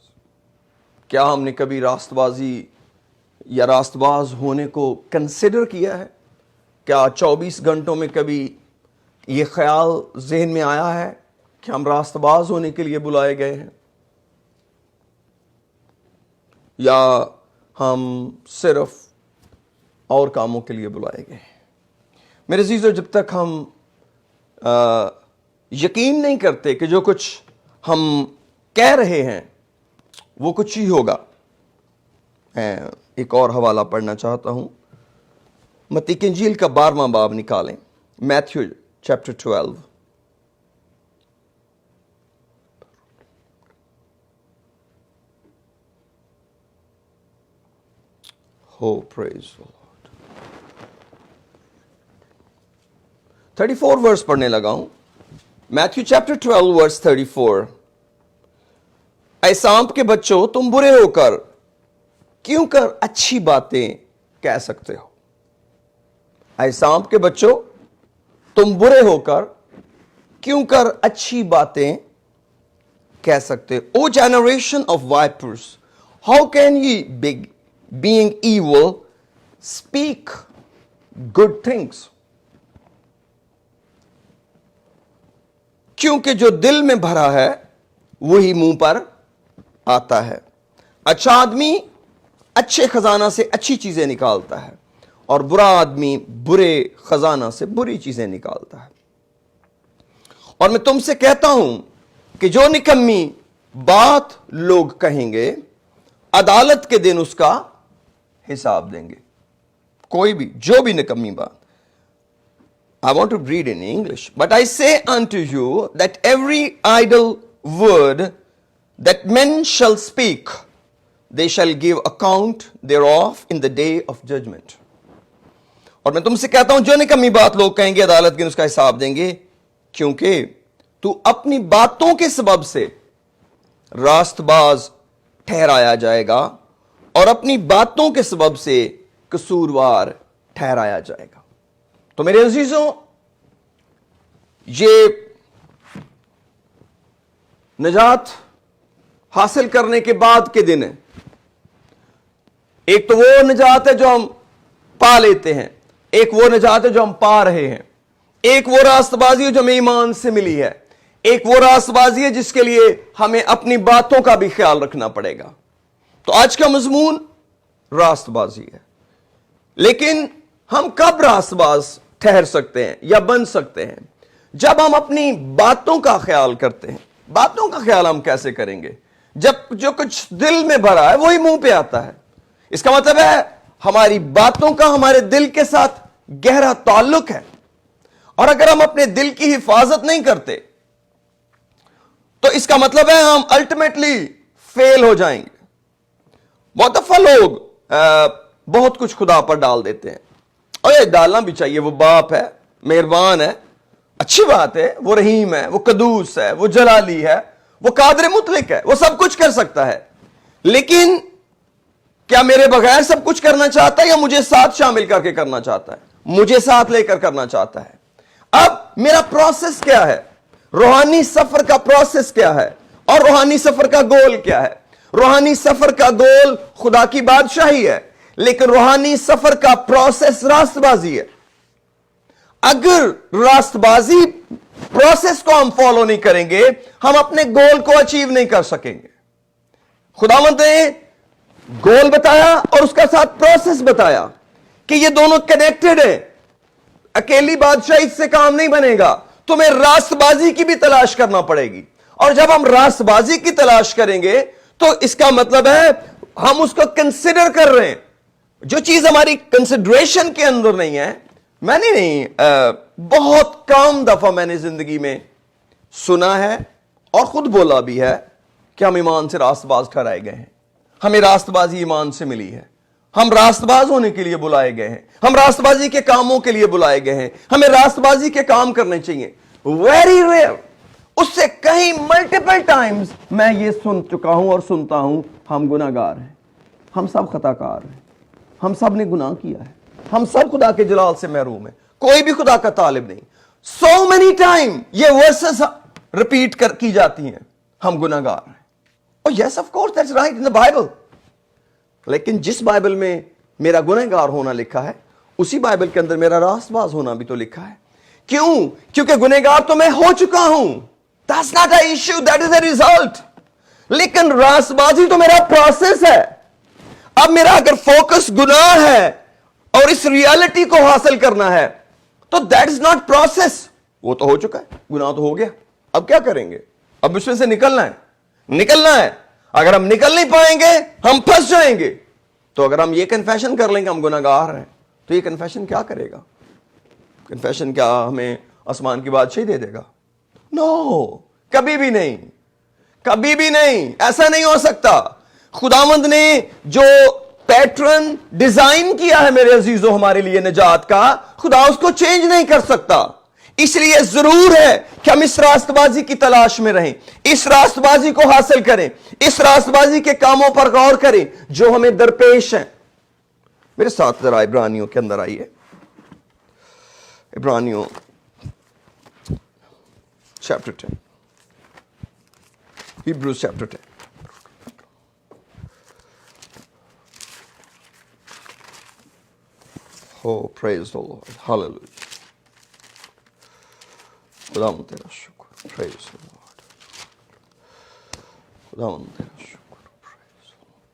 کیا ہم نے کبھی راست بازی یا راست باز ہونے کو کنسیڈر کیا ہے؟ کیا 24 گھنٹوں میں کبھی یہ خیال ذہن میں آیا ہے کہ ہم راست باز ہونے کے لیے بلائے گئے ہیں، یا ہم صرف اور کاموں کے لیے بلائے گئے ہیں؟ میرے عزیزو، جب تک ہم یقین نہیں کرتے کہ جو کچھ ہم کہہ رہے ہیں وہ کچھ ہی ہوگا۔ میں ایک اور حوالہ پڑھنا چاہتا ہوں، متی کی انجیل کا 12واں باب نکالیں، Matthew chapter 12۔ Oh, praise the Lord. 34 ورس پڑھنے لگا ہوں، میتھیو چیپٹر 12 ورس 34۔ اے سانپ کے بچوں، تم برے ہو کر کیوں کر اچھی باتیں کہہ سکتے ہو؟ اے سانپ کے بچوں، تم برے ہو کر کیوں کر اچھی باتیں کہہ سکتے ہو؟ O generation of vipers, how can you being evil speak good things؟ کیونکہ جو دل میں بھرا ہے وہی منہ پر آتا ہے۔ اچھا آدمی اچھے خزانہ سے اچھی چیزیں نکالتا ہے، اور برا آدمی برے خزانہ سے بری چیزیں نکالتا ہے۔ اور میں تم سے کہتا ہوں کہ جو نکمی بات لوگ کہیں گے، عدالت کے دن اس کا حساب دیں گے۔ کوئی بھی، جو بھی نکمی بات۔ I want to read in English. But I say unto you that every idle word that men shall speak, they shall give account thereof in the day of judgment. اور میں تم سے کہتا ہوں جو نکمی بات لوگ کہیں گے، عدالت کے دن اس کا حساب دیں گے، کیونکہ تو اپنی باتوں کے سبب سے راست باز ٹھہرایا جائے گا اور اپنی باتوں کے سبب سے قصوروار ٹھہرایا جائے گا۔ تو میرے عزیزوں، یہ نجات حاصل کرنے کے بعد کے دن ہے۔ ایک تو وہ نجات ہے جو ہم پا لیتے ہیں، ایک وہ نجات ہے جو ہم پا رہے ہیں، ایک وہ راست بازی ہے جو ہمیں ایمان سے ملی ہے، ایک وہ راست بازی ہے جس کے لیے ہمیں اپنی باتوں کا بھی خیال رکھنا پڑے گا۔ تو آج کا مضمون راست بازی ہے۔ لیکن ہم کب راست باز ٹھہر سکتے ہیں یا بن سکتے ہیں؟ جب ہم اپنی باتوں کا خیال کرتے ہیں۔ باتوں کا خیال ہم کیسے کریں گے؟ جب جو کچھ دل میں بھرا ہے وہی منہ پہ آتا ہے۔ اس کا مطلب ہے ہماری باتوں کا ہمارے دل کے ساتھ गहरा ताल्लुक है। और अगर हम अपने दिल की हिफाजत नहीं करते तो इसका मतलब है हम अल्टीमेटली फेल हो जाएंगे। बहुत दफा लोग बहुत कुछ खुदा पर डाल देते हैं, और ये डालना भी चाहिए। वो बाप है, मेहरबान है, अच्छी बात है, वो रहीम है, वो कदूस है, वो जलाली है, वो कादर मुतलक है, वो सब कुछ कर सकता है। लेकिन क्या मेरे बगैर सब कुछ करना चाहता है या मुझे साथ शामिल करके करना चाहता है? मुझे साथ लेकर करना चाहता है। अब मेरा प्रोसेस क्या है? रूहानी सफर का प्रोसेस क्या है? और रूहानी सफर का गोल क्या है? रूहानी सफर का गोल खुदा की बादशाही है, लेकिन रूहानी सफर का प्रोसेस रास्तबाजी है। अगर रास्तबाजी प्रोसेस को हम फॉलो नहीं करेंगे, हम अपने गोल को अचीव नहीं कर सकेंगे। खुदावंद ने गोल बताया और उसका साथ प्रोसेस बताया कि ये दोनों कनेक्टेड है। अकेली बादशाही से काम नहीं बनेगा, तुम्हें रास्तबाजी की भी तलाश करना पड़ेगी। और जब हम रास्तबाजी की तलाश करेंगे तो इसका मतलब है हम उसको कंसिडर कर रहे हैं। जो चीज हमारी कंसिडरेशन के अंदर नहीं है, मैंने नहीं बहुत कम दफा मैंने जिंदगी में सुना है और खुद बोला भी है कि हम ईमान से रास्तबाज ठहराए गए हैं, हमें रास्तबाजी ईमान से मिली है, हम रास्तबाज होने के लिए बुलाए गए हैं, हम रास्तबाजी के कामों के लिए बुलाए गए हैं, हमें रास्तबाजी के काम करने चाहिए। वेरी रेयर, उससे कहीं मल्टीपल टाइम्स मैं ये सुन चुका हूं और सुनता हूं, हम गुनाहगार हैं, हम सब खताकार हैं, हम सब ने गुनाह किया है, हम सब खुदा के जलाल से महरूम है, कोई भी खुदा का तालिब नहीं। सो मेनी टाइम ये वर्सेस रिपीट की जाती हैं, हम गुनाहगार हैं। और yes of course that's right in the Bible. लेकिन जिस बाइबल में मेरा गुनहगार होना लिखा है, उसी बाइबल के अंदर मेरा रास्तबाज होना भी तो लिखा है। क्यों? क्योंकि गुनहगार तो मैं हो चुका हूं। That's not a issue, that is a result. लेकिन रास्तबाजी तो मेरा प्रोसेस है। अब मेरा अगर फोकस गुनाह है और इस रियलिटी को हासिल करना है, तो दैट इज नॉट प्रोसेस। वो तो हो चुका है, गुनाह तो हो गया, अब क्या करेंगे? अब उसमें से निकलना है, निकलना है। अगर हम निकल नहीं पाएंगे हम फंस जाएंगे। तो अगर हम ये कन्फेशन कर लेंगे हम गुनाहगार हैं, तो ये कन्फेशन क्या करेगा? कन्फेशन क्या हमें आसमान की बादशाही दे देगा? नो, कभी भी नहीं, कभी भी नहीं। ऐसा नहीं हो सकता। खुदावंद ने जो पैटर्न डिजाइन किया है मेरे अजीजों हमारे लिए निजात का, खुदा उसको चेंज नहीं कर सकता। इसलिए जरूर है कि हम इस रास्तबाजी की तलाश में रहें, इस रास्तबाजी को हासिल करें, इस रास्तबाजी के कामों पर गौर करें जो हमें दरपेश हैं। मेरे साथ जरा इब्रानियों के अंदर आइए, इब्रानियों chapter 10, Hebrews chapter 10. Oh, praise the Lord. Hallelujah. खुदावंद तेरा शुक्र, praise the Lord. खुदावंद तेरा शुक्र, praise the Lord.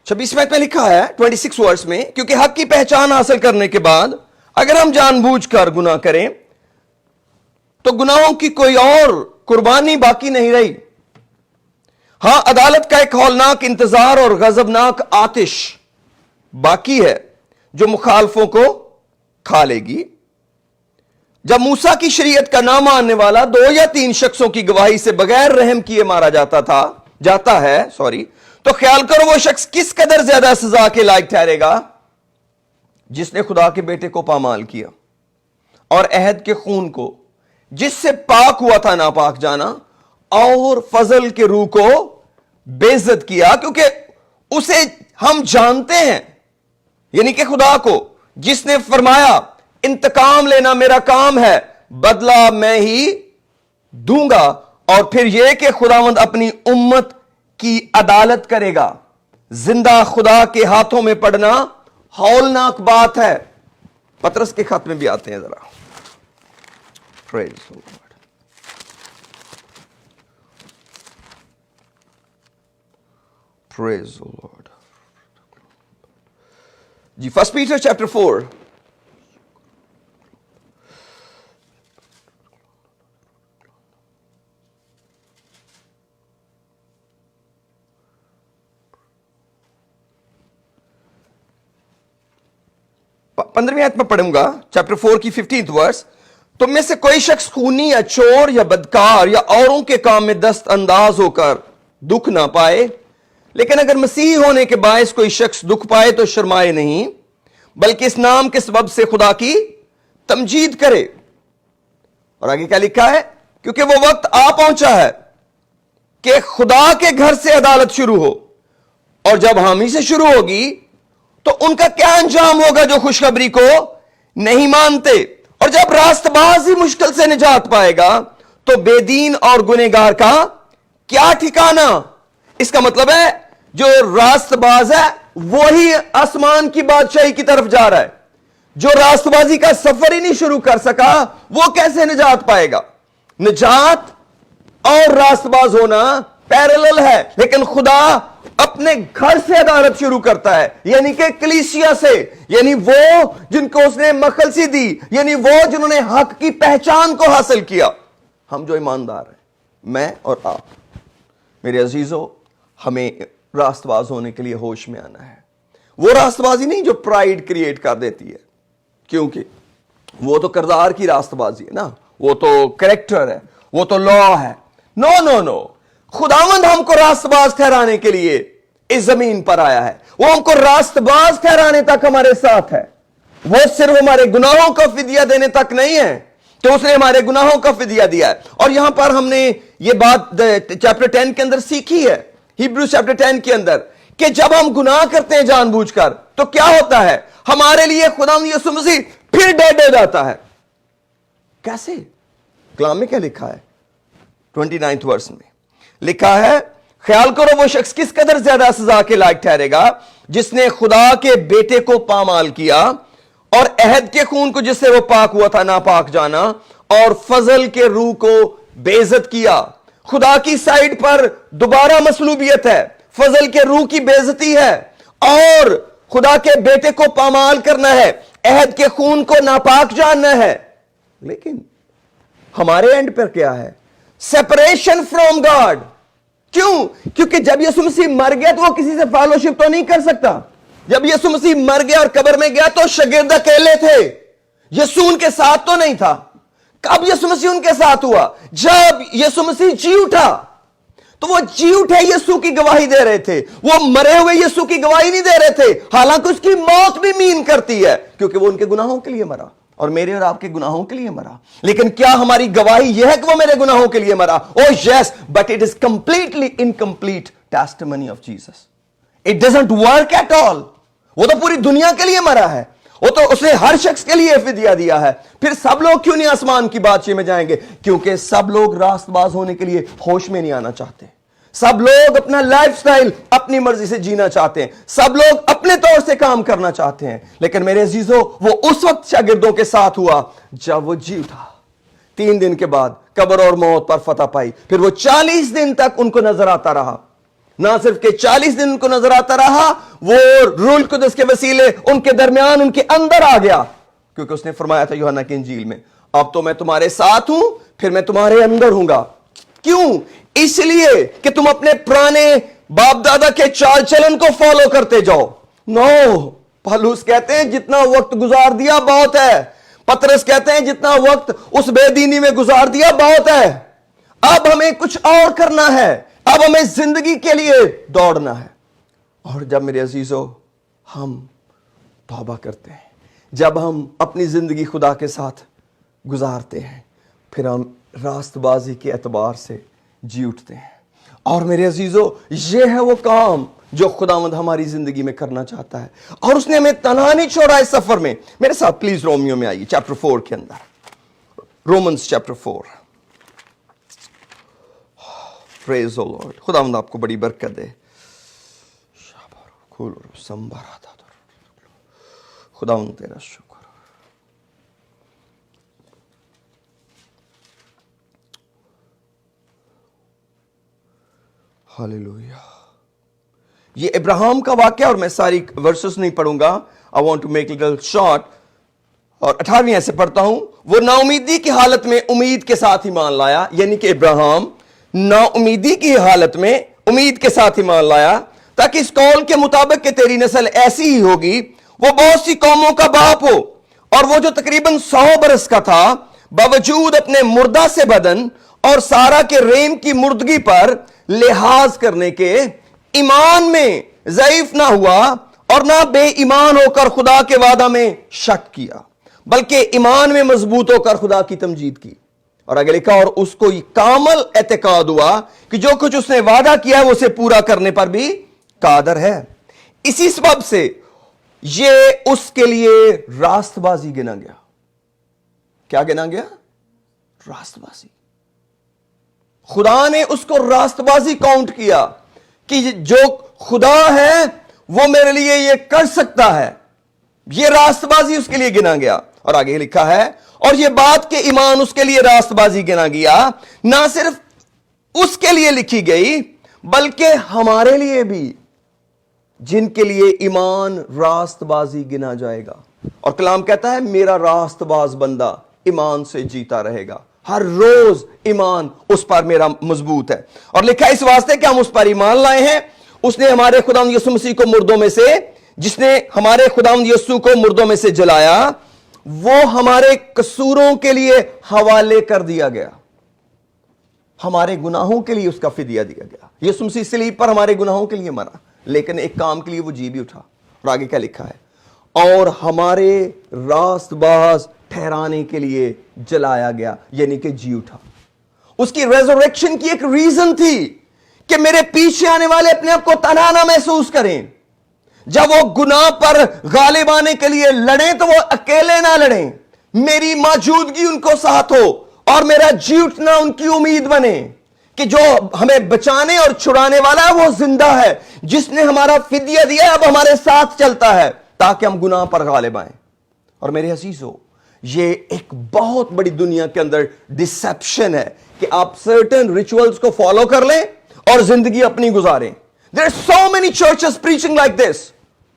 26 में लिखा है 26 वर्ष में, क्योंकि हक की पहचान हासिल करने के बाद अगर हम जानबूझकर गुनाह करें तो गुनाहों की कोई और कुर्बानी बाकी नहीं रही। हां, अदालत का एक हौलनाक इंतजार और गजबनाक आतिश बाकी है जो मुखालफों को खा लेगी। जब मूसा की शरीयत का ना मानने वाला 2 या 3 शख्सों की गवाही से बगैर रहम किए मारा जाता है, तो ख्याल करो वो शख्स किस कदर ज्यादा सजा के लायक ठहरेगा जिसने खुदा के बेटे को पामाल किया और अहद के खून को जिससे पाक हुआ था नापाक जाना, और फजल के रूह को बेइज्जत किया, क्योंकि उसे हम जानते हैं, यानी कि खुदा को, जिसने फरमाया इंतकाम लेना मेरा काम है, बदला मैं ही दूंगा। और फिर यह कि खुदावंद अपनी उम्मत की अदालत करेगा। जिंदा खुदा के हाथों में पड़ना हौलनाक बात है। पतरस के खत में भी आते हैं जरा। Praise the Lord. Praise the Lord ji. 1 Peter chapter 4, 15वीं आयत में पढ़ूंगा, चैप्टर 4 की 15th वर्स। तुम में से कोई शख्स खूनी या चोर या बदकार या औरों के काम में दस्त अंदाज होकर दुख ना पाए, लेकिन अगर मसीह होने के बायस कोई शख्स दुख पाए तो शर्माए नहीं, बल्कि इस नाम के सबब से खुदा की तमजीद करे। और आगे क्या लिखा है? क्योंकि वो वक्त आ पहुंचा है कि खुदा के घर से अदालत शुरू हो, और जब हामी से शुरू होगी तो उनका क्या अंजाम होगा जो खुशखबरी को नहीं मानते। और जब रास्तबाज ही मुश्किल से निजात पाएगा तो बेदीन और गुनहगार का क्या ठिकाना। इसका मतलब है जो रास्तबाज है वही आसमान की बादशाही की तरफ जा रहा है। जो रास्तबाजी का सफर ही नहीं शुरू कर सका वो कैसे निजात पाएगा। निजात और रास्तबाज होना पैरेलल है, लेकिन खुदा अपने घर से अदालत शुरू करता है, यानी कि कलीसिया से, यानी वो जिनको उसने मखलसी दी, यानी वो जिन्होंने हक की पहचान को हासिल किया। हम जो ईमानदार हैं, मैं और आप, मेरे अजीजों, हमें रास्तबाज होने के लिए होश में आना है। वो रास्तबाजी नहीं जो प्राइड क्रिएट कर देती है, क्योंकि वो तो किरदार की रास्तबाजी है ना, वो तो कैरेक्टर है, वो तो लॉ है। नो नो नो, खुदावंद हमको रास्तबाज ठहराने के लिए इस जमीन पर आया है। वो हमको रास्तबाज ठहराने तक हमारे साथ है। वो सिर्फ हमारे गुनाहों का फिदिया देने तक नहीं है कि उसने हमारे गुनाहों का फिदिया दिया है। और यहां पर हमने ये बात चैप्टर 10 के अंदर सीखी है, हिब्रूज चैप्टर 10 के अंदर, कि जब हम गुनाह करते हैं जानबूझकर तो क्या होता है, हमारे लिए खुदावंद यीशु मसीह फिर डेड हो जाता है। कैसे? कलाम में क्या लिखा है? 29th वर्स में लिखा है, ख्याल करो वो शख्स किस कदर ज्यादा सजा के लायक ठहरेगा जिसने खुदा के बेटे को पामाल किया और अहद के खून को जिससे वो पाक हुआ था नापाक जाना, और फजल के रूह को बेइज्जत किया। खुदा की साइड पर दोबारा मसलूबियत है, फजल के रूह की बेइज्जती है, और खुदा के बेटे को पामाल करना है, अहद के खून को नापाक जानना है। लेकिन हमारे एंड पर क्या है? Separation from God. क्यों? क्योंकि जब यीशु मसीह मर गया तो वो किसी से फेलोशिप तो नहीं कर सकता। जब यीशु मसीह मर गया और कब्र में गया तो शागिर्द अकेले थे, यीशु उनके साथ तो नहीं था। कब यीशु मसीह उनके साथ हुआ? जब यीशु मसीह जी उठा। तो वो जी उठे यीशु की गवाही दे रहे थे, वो मरे हुए यीशु की गवाही नहीं दे रहे थे, हालांकि उसकी मौत भी मीन करती है, क्योंकि वो उनके गुनाहों के लिए मरा और मेरे और आपके गुनाहों के लिए मरा। लेकिन क्या हमारी गवाही यह है कि वो मेरे गुनाहों के लिए मरा? Oh yes, but it is completely incomplete testimony of Jesus. It doesn't work at all. वो तो पूरी दुनिया के लिए मरा है, वो तो उसने हर शख्स के लिए फिदिया दिया है। फिर सब लोग क्यों नहीं आसमान की बादशाही में जाएंगे? क्योंकि सब लोग रास्तबाज होने के लिए होश में नहीं आना चाहते। सब लोग अपना लाइफस्टाइल अपनी मर्जी से जीना चाहते हैं, सब लोग अपने तौर से काम करना चाहते हैं। लेकिन मेरे अजीजों, वो उस वक्त शागिर्दों के साथ हुआ जब वो जी उठा। 3 दिन के बाद कब्र और मौत पर फतह पाई। फिर वो 40 दिन तक उनको नजर आता रहा। ना सिर्फ के 40 दिन उनको नजर आता रहा, वो रूह कुदस के वसीले उनके दरमियान, उनके अंदर आ गया, क्योंकि उसने फरमाया था यूहन्ना की इंजील में, अब तो मैं तुम्हारे साथ हूं, फिर मैं तुम्हारे अंदर हूंगा। क्यों? इसलिए कि तुम अपने पुराने बाप दादा के चाल चलन को फॉलो करते जाओ। नो, पौलुस कहते हैं जितना वक्त गुजार दिया बहुत है। पतरस कहते हैं जितना वक्त उस बेदीनी में गुजार दिया बहुत है, अब हमें कुछ और करना है, अब हमें जिंदगी के लिए दौड़ना है। और जब मेरे अजीजों हम तौबा करते हैं, जब हम अपनी जिंदगी खुदा के साथ गुजारते हैं, फिर हम रास्तबाजी के एतबार से जी उठते हैं। और मेरे अजीजों, ये है वो काम जो खुदावंद हमारी जिंदगी में करना चाहता है, और उसने हमें तन्हा नहीं छोड़ा इस सफर में। मेरे साथ प्लीज रोमियो में आइए, चैप्टर 4 के अंदर, Romans chapter 4। Praise the Lord. खुदावंद आपको बड़ी बरकत दे। खुदावंद तेरा शुक्र। हालेलुया। ये इब्राहिम का वाक्य, और मैं सारी वर्सेस नहीं पढ़ूंगा, I want to make little short. और 18वीं ऐसे पढ़ता हूं, वो नाउमीदी की हालत में उम्मीद के साथ ही मान लाया, यानी कि इब्राहिम नाउमीदी की हालत में उम्मीद के साथ ही मान लाया, ताकि इस कौल के मुताबिक कि तेरी नस्ल ऐसी ही होगी, वो बहुत सी कौमों का बाप हो, और वो जो तकरीबन 100 बरस का था, बावजूद अपने मुर्दा से बदन और सारा के रेम की मुर्दगी पर लिहाज करने के ईमान में ज़ईफ ना हुआ और ना बेईमान होकर खुदा के वादा में शक किया, बल्कि ईमान में मजबूत होकर खुदा की तमजीद की। और आगे लिखा, और उसको कामल एतकाद हुआ कि जो कुछ उसने वादा किया है वो उसे पूरा करने पर भी कादर है। इसी सबब से ये उसके लिए रास्तबाजी गिना गया। क्या गिना गया? रास्तबाजी। खुदा ने उसको रास्तबाजी काउंट किया कि जो खुदा है वो मेरे लिए ये कर सकता है, ये रास्तबाजी उसके लिए गिना गया। और आगे लिखा है, और ये बात के ईमान उसके लिए रास्तबाजी गिना गया, ना सिर्फ उसके लिए लिखी गई बल्कि हमारे लिए भी, जिनके लिए ईमान रास्तबाजी गिना जाएगा। और कलाम कहता है, मेरा रास्तबाज बंदा ईमान से जीता रहेगा। हर रोज ईमान उस पर मेरा मजबूत है। और लिखा है, इस वास्ते कि हम उस पर ईमान लाए हैं, उसने हमारे खुदावंद यीशु मसीह को मुर्दों में से, जिसने हमारे खुदावंद यीशु को मुर्दों में से जलाया, वो हमारे कसूरों के लिए हवाले कर दिया गया। हमारे गुनाहों के लिए उसका फिदिया दिया गया। यीशु मसीह सलीब पर हमारे गुनाहों के लिए मरा, लेकिन एक काम के लिए वो जी भी उठा। और आगे क्या लिखा है, और हमारे रास्तबाज ठहराने के लिए जलाया गया, यानी कि जी उठा। उसकी रेजरेक्शन की एक रीजन थी कि मेरे पीछे आने वाले अपने आप को तन्हा ना महसूस करें। जब वो गुनाह पर गालिब आने के लिए लड़े तो वो अकेले ना लड़ें, मेरी मौजूदगी उनको साथ हो और मेरा जी उठना उनकी उम्मीद बने कि जो हमें बचाने और छुड़ाने वाला है वो जिंदा है, जिसने हमारा फिदिया दिया अब हमारे साथ चलता है, ताकि हम गुनाह पर गालिब आए। और मेरे अजीजों, ये एक बहुत बड़ी दुनिया के अंदर डिसेप्शन है कि आप सर्टेन रिचुअल्स को फॉलो कर लें और जिंदगी अपनी गुजारें। There are so many churches preaching like this.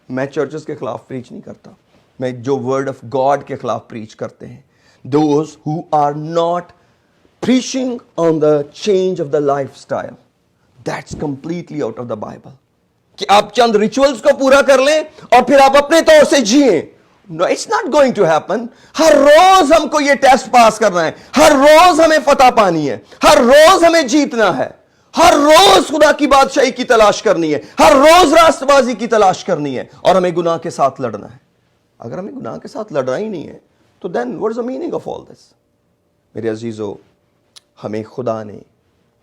मैं चर्चेस के खिलाफ प्रीच नहीं करता, मैं जो वर्ड ऑफ गॉड के खिलाफ प्रीच करते हैं। Those who are not preaching on the change of the lifestyle, that's completely out of the Bible. कि आप चंद रिचुअल्स को पूरा कर लें और फिर आप अपने तौर से जिए। No, it's not going to happen. हर रोज हमको ये टेस्ट पास करना है, हर रोज हमें फतह पानी है, हर रोज हमें जीतना है, हर रोज खुदा की बादशाही की तलाश करनी है, हर रोज रास्तबाजी की तलाश करनी है, और हमें गुनाह के साथ लड़ना है। अगर हमें गुनाह के साथ लड़ना ही नहीं है तो then what is the meaning of all this? मेरे अजीजों, हमें खुदा ने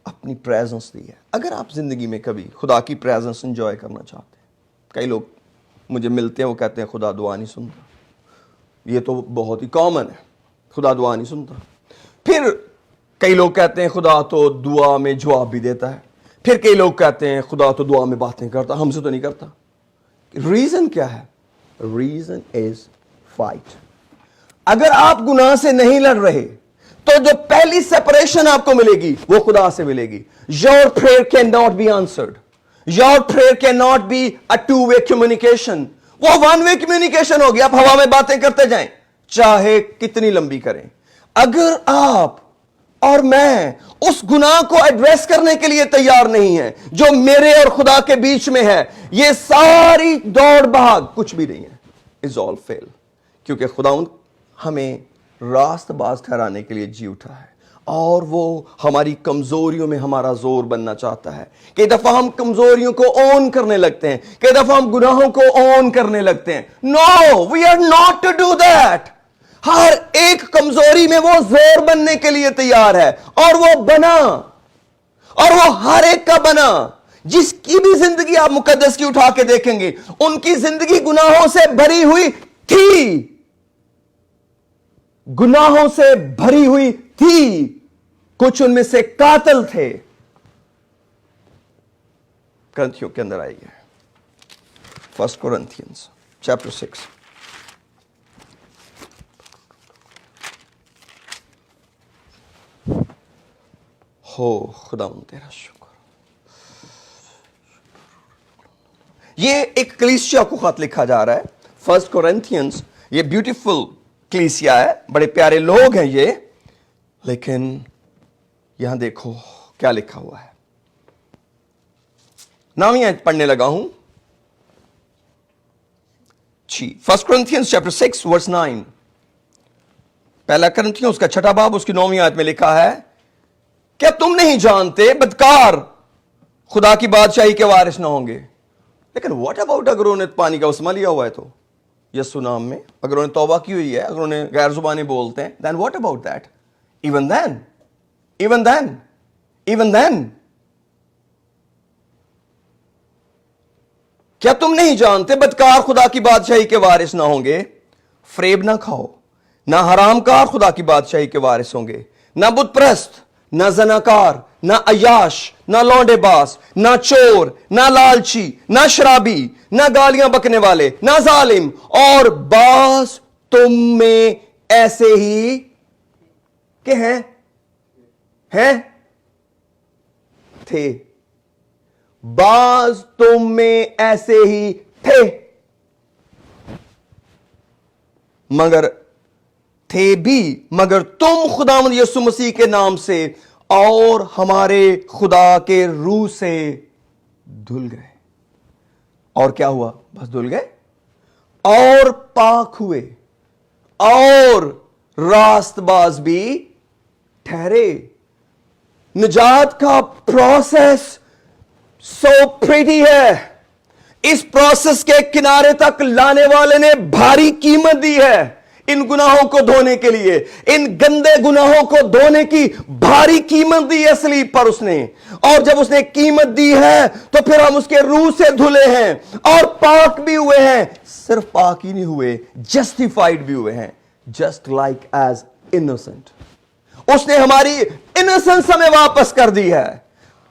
अपनी प्रेजेंस दी है। अगर आप जिंदगी में कभी खुदा की प्रेजेंस एंजॉय करना चाहते हैं, कई लोग मुझे मिलते हैं, वो कहते हैं खुदा दुआ नहीं सुनता। ये तो बहुत ही कॉमन है, खुदा दुआ नहीं सुनता। फिर कई लोग कहते हैं खुदा तो दुआ में जवाब भी देता है। फिर कई लोग कहते हैं खुदा तो दुआ में बातें करता, हमसे तो नहीं करता। रीजन क्या है? Reason is fight. अगर आप गुनाह से नहीं लड़ रहे तो जो पहली सेपरेशन आपको मिलेगी वो खुदा से मिलेगी। Your prayer can not be answered, your prayer can not be a two way communication. वो वन वे कम्युनिकेशन होगी, आप हवा में बातें करते जाएं, चाहे कितनी लंबी करें। अगर आप और मैं उस गुनाह को एड्रेस करने के लिए तैयार नहीं है जो मेरे और खुदा के बीच में है, ये सारी दौड़ भाग कुछ भी नहीं है, इज ऑल फेल। क्योंकि खुदावंद हमें रास्तबाज ठहराने के लिए जी उठा है, और वो हमारी कमजोरियों में हमारा जोर बनना चाहता है। कई दफा हम कमजोरियों को ऑन करने लगते हैं, कई दफा हम गुनाहों को ऑन करने लगते हैं। No, we are not to do that. हर एक कमजोरी में वो जोर बनने के लिए तैयार है, और वो बना, और वो हर एक का बना। जिसकी भी जिंदगी आप मुकद्दस की उठा के देखेंगे, उनकी जिंदगी गुनाहों से भरी हुई थी, गुनाहों से भरी हुई थी। कुछ उनमें से कातिल थे। करंथियों के अंदर आइए, 1 Corinthians chapter 6। हो खुदावंद तेरा शुक्र। ये एक कलीसिया को खत लिखा जा रहा है, 1 Corinthians। ये ब्यूटीफुल कलीसिया है, बड़े प्यारे लोग हैं ये, लेकिन यहां देखो क्या लिखा हुआ है। नाम यहां पढ़ने लगा हूं। 1 Corinthians chapter 6 verse 9. पहला करंथियों उसका 6 बाब उसकी 9वीं आयत में लिखा है, क्या तुम नहीं जानते बदकार खुदा की बादशाही के वारिस ना होंगे? लेकिन व्हाट अबाउट अगर उन्होंने पानी का उस्मा लिया हुआ है तो यीशु नाम में, अगर उन्होंने तौबा की हुई है, अगर उन्होंने गैर जुबानी बोलते हैं, then what about that? Even then क्या तुम नहीं जानते बदकार खुदा की बादशाही के वारिस ना होंगे? फरेब ना खाओ, ना हरामकार खुदा की बादशाही के वारिस होंगे, ना बुतप्रस्त, ना जनाकार, ना अयाश, ना लौंडेबाज, ना चोर, ना लालची, ना शराबी, ना गालियां बकने वाले, ना जालिम, और बास तुम में ऐसे ही के हैं थे। बाज तुम में ऐसे ही थे, मगर तुम खुदावंद यीशु मसीह के नाम से और हमारे खुदा के रूह से धुल गए। और क्या हुआ? बस धुल गए और पाक हुए और रास्तबाज भी ठहरे। निजात का प्रोसेस सो प्रिटी है। इस प्रोसेस के किनारे तक लाने वाले ने भारी कीमत दी है इन गुनाहों को धोने के लिए। इन गंदे गुनाहों को धोने की भारी कीमत दी है सलीब पर उसने। और जब उसने कीमत दी है तो फिर हम उसके रूह से धुले हैं और पाक भी हुए हैं। सिर्फ पाक ही नहीं हुए, जस्टिफाइड भी हुए हैं, जस्ट लाइक एज इनोसेंट। उसने हमारी इनोसेंस हमें वापस कर दी है,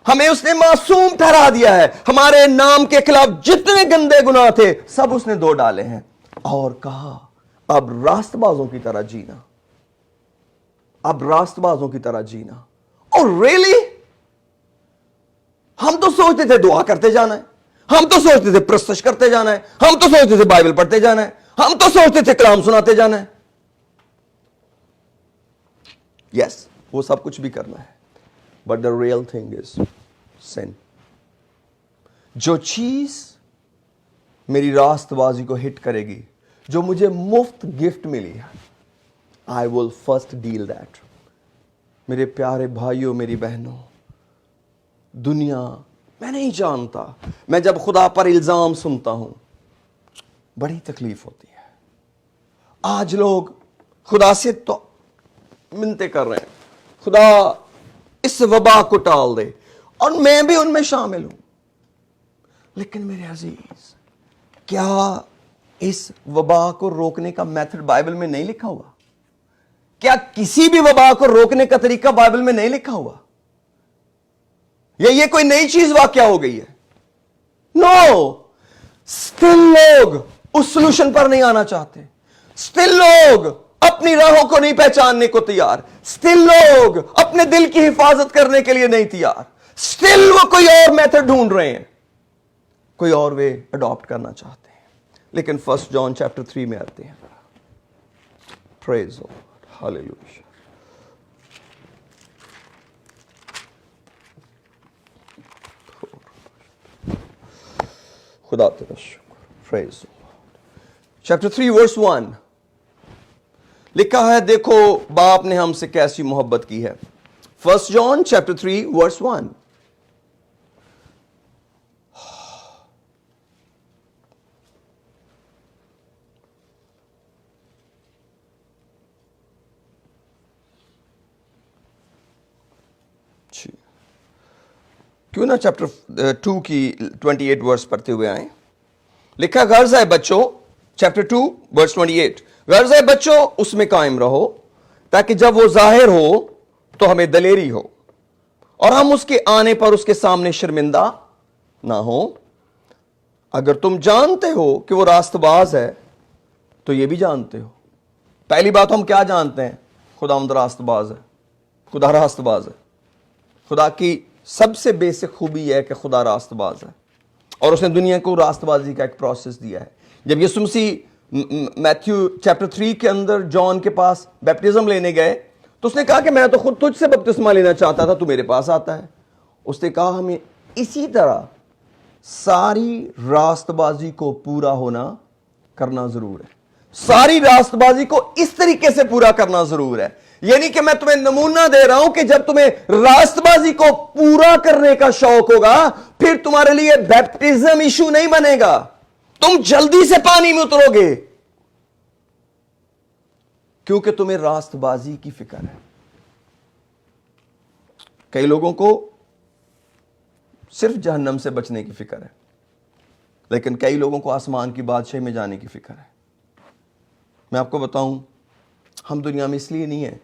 हमें उसने मासूम ठहरा दिया है। हमारे नाम के खिलाफ जितने गंदे गुनाह थे सब उसने धो डाले हैं और कहा अब रास्तबाजों की तरह जीना, अब रास्तबाजों की तरह जीना। और रियली हम तो सोचते थे दुआ करते जाना है, हम तो सोचते थे प्रस्तश करते जाना है, हम तो सोचते थे बाइबल पढ़ते जाना है, हम तो सोचते थे कलाम सुनाते जाना है। यस, वो सब कुछ भी करना है, but the real thing is sin. जो चीज मेरी रास्तबाजी को हिट करेगी, जो मुझे मुफ्त गिफ्ट मिली है, I will first deal that. मेरे प्यारे भाइयों, मेरी बहनों, दुनिया मैं नहीं जानता, मैं जब खुदा पर इल्जाम सुनता हूं बड़ी तकलीफ होती है। आज लोग खुदा से तो मिन्नतें कर रहे हैं, खुदा इस वबा को टाल दे, और मैं भी उनमें शामिल हूं। लेकिन मेरे अजीज, क्या इस वबा को रोकने का मेथड बाइबल में नहीं लिखा हुआ? क्या किसी भी वबा को रोकने का तरीका बाइबल में नहीं लिखा हुआ? या ये कोई नई चीज वाकया हो गई है? नो, स्टिल लोग उस सोल्यूशन पर नहीं आना चाहते, स्टिल लोग अपनी राहों को नहीं पहचानने को तैयार, स्टिल लोग अपने दिल की हिफाजत करने के लिए नहीं तैयार, स्टिल वो कोई और मेथड ढूंढ रहे हैं, कोई और वे अडॉप्ट करना चाहते हैं। लेकिन 1 जॉन चैप्टर 3 में आते हैं। Praise the Lord, hallelujah. खुदा तेरा शुक्र। Praise the Lord. Chapter 3 verse 1 लिखा है, देखो बाप ने हमसे कैसी मोहब्बत की है। 1 जॉन चैप्टर 3 वर्स 1। क्यों ना चैप्टर 2 की 28 वर्स पढ़ते हुए आए। लिखा, गर्ज है बच्चों, चैप्टर 2 वर्स 28, गर्ज है बच्चों उसमें कायम रहो, ताकि जब वो जाहिर हो तो हमें दलेरी हो और हम उसके आने पर उसके सामने शर्मिंदा ना हो। अगर तुम जानते हो कि वो रास्तबाज है तो ये भी जानते हो। पहली बात हम क्या जानते हैं? खुदावंद रास्तबाज है, खुदा रास्तबाज है। खुदा की सबसे बेसिक खूबी है कि खुदा रास्तबाज है और उसने दुनिया को रास्तबाजी का एक प्रोसेस दिया है। जब यीशु मसीह मैथ्यू चैप्टर 3 के अंदर जॉन के पास बैप्टिज्म लेने गए तो उसने कहा कि मैं तो खुद तुझसे बपतिस्मा लेना चाहता था, तू मेरे पास आता है। उसने कहा हमें इसी तरह सारी रास्तबाजी को पूरा होना کرنا ضرور ہے, ساری راست بازی کو اس طریقے سے پورا کرنا ضرور ہے. یعنی کہ میں تمہیں نمونہ دے رہا ہوں کہ جب تمہیں راست بازی کو پورا کرنے کا شوق ہوگا پھر تمہارے لیے بیپٹزم ایشو نہیں بنے گا, تم جلدی سے پانی میں اترو گے کیونکہ تمہیں راست بازی کی فکر ہے. کئی لوگوں کو صرف جہنم سے بچنے کی فکر ہے, لیکن کئی لوگوں کو آسمان کی بادشاہی میں جانے کی فکر ہے. میں آپ کو بتاؤں, ہم دنیا میں اس لیے نہیں ہے